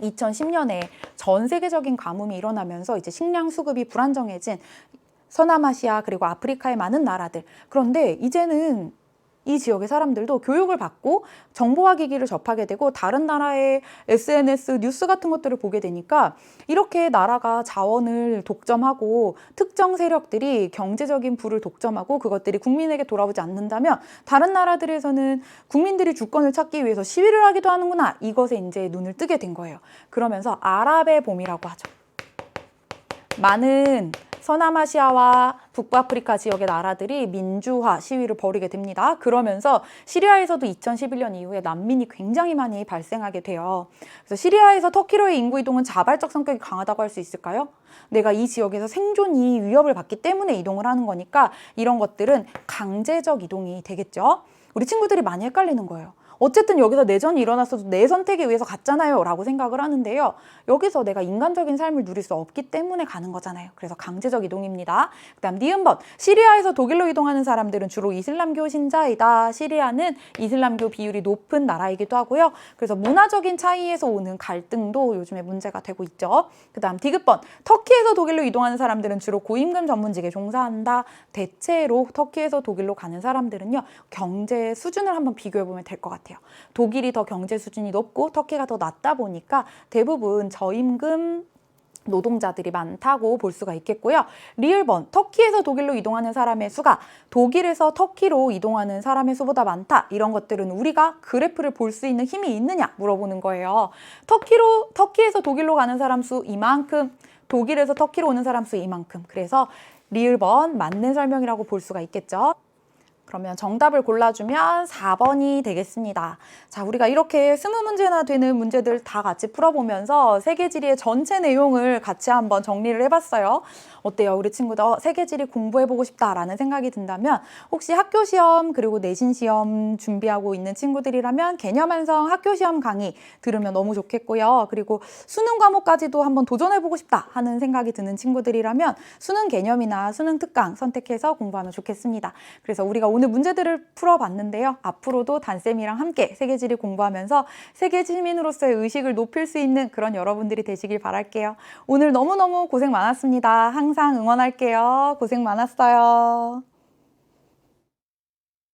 2010년에 전 세계적인 가뭄이 일어나면서 이제 식량 수급이 불안정해진 서남아시아 그리고 아프리카의 많은 나라들. 그런데 이제는 이 지역의 사람들도 교육을 받고 정보화 기기를 접하게 되고 다른 나라의 SNS, 뉴스 같은 것들을 보게 되니까 이렇게 나라가 자원을 독점하고 특정 세력들이 경제적인 부를 독점하고 그것들이 국민에게 돌아오지 않는다면 다른 나라들에서는 국민들이 주권을 찾기 위해서 시위를 하기도 하는구나. 이것에 이제 눈을 뜨게 된 거예요. 그러면서 아랍의 봄이라고 하죠. 많은 서남아시아와 북부아프리카 지역의 나라들이 민주화 시위를 벌이게 됩니다. 그러면서 시리아에서도 2011년 이후에 난민이 굉장히 많이 발생하게 돼요. 그래서 시리아에서 터키로의 인구 이동은 자발적 성격이 강하다고 할 수 있을까요? 내가 이 지역에서 생존이 위협을 받기 때문에 이동을 하는 거니까 이런 것들은 강제적 이동이 되겠죠. 우리 친구들이 많이 헷갈리는 거예요. 어쨌든 여기서 내전이 일어났어도 내 선택에 의해서 갔잖아요 라고 생각을 하는데요. 여기서 내가 인간적인 삶을 누릴 수 없기 때문에 가는 거잖아요. 그래서 강제적 이동입니다. 그 다음 니은번 시리아에서 독일로 이동하는 사람들은 주로 이슬람교 신자이다. 시리아는 이슬람교 비율이 높은 나라이기도 하고요. 그래서 문화적인 차이에서 오는 갈등도 요즘에 문제가 되고 있죠. 그 다음 디귿번 터키에서 독일로 이동하는 사람들은 주로 고임금 전문직에 종사한다. 대체로 터키에서 독일로 가는 사람들은요. 경제 수준을 한번 비교해보면 될 것 같아요. 독일이 더 경제 수준이 높고 터키가 더 낮다 보니까 대부분 저임금 노동자들이 많다고 볼 수가 있겠고요. 리을번 터키에서 독일로 이동하는 사람의 수가 독일에서 터키로 이동하는 사람의 수보다 많다. 이런 것들은 우리가 그래프를 볼 수 있는 힘이 있느냐 물어보는 거예요. 터키에서 독일로 가는 사람 수 이만큼, 독일에서 터키로 오는 사람 수 이만큼. 그래서 리을번 맞는 설명이라고 볼 수가 있겠죠. 그러면 정답을 골라주면 4번이 되겠습니다. 자, 우리가 이렇게 20문제나 되는 문제들 다 같이 풀어보면서 세계지리의 전체 내용을 같이 한번 정리를 해봤어요. 어때요? 우리 친구들 세계지리 공부해보고 싶다라는 생각이 든다면 혹시 학교시험 그리고 내신시험 준비하고 있는 친구들이라면 개념완성 학교시험 강의 들으면 너무 좋겠고요. 그리고 수능 과목까지도 한번 도전해보고 싶다 하는 생각이 드는 친구들이라면 수능 개념이나 수능 특강 선택해서 공부하면 좋겠습니다. 그래서 우리가 오늘 문제들을 풀어봤는데요. 앞으로도 단쌤이랑 함께 세계지리 공부하면서 세계 시민으로서의 의식을 높일 수 있는 그런 여러분들이 되시길 바랄게요. 오늘 너무너무 고생 많았습니다. 항상 응원할게요. 고생 많았어요.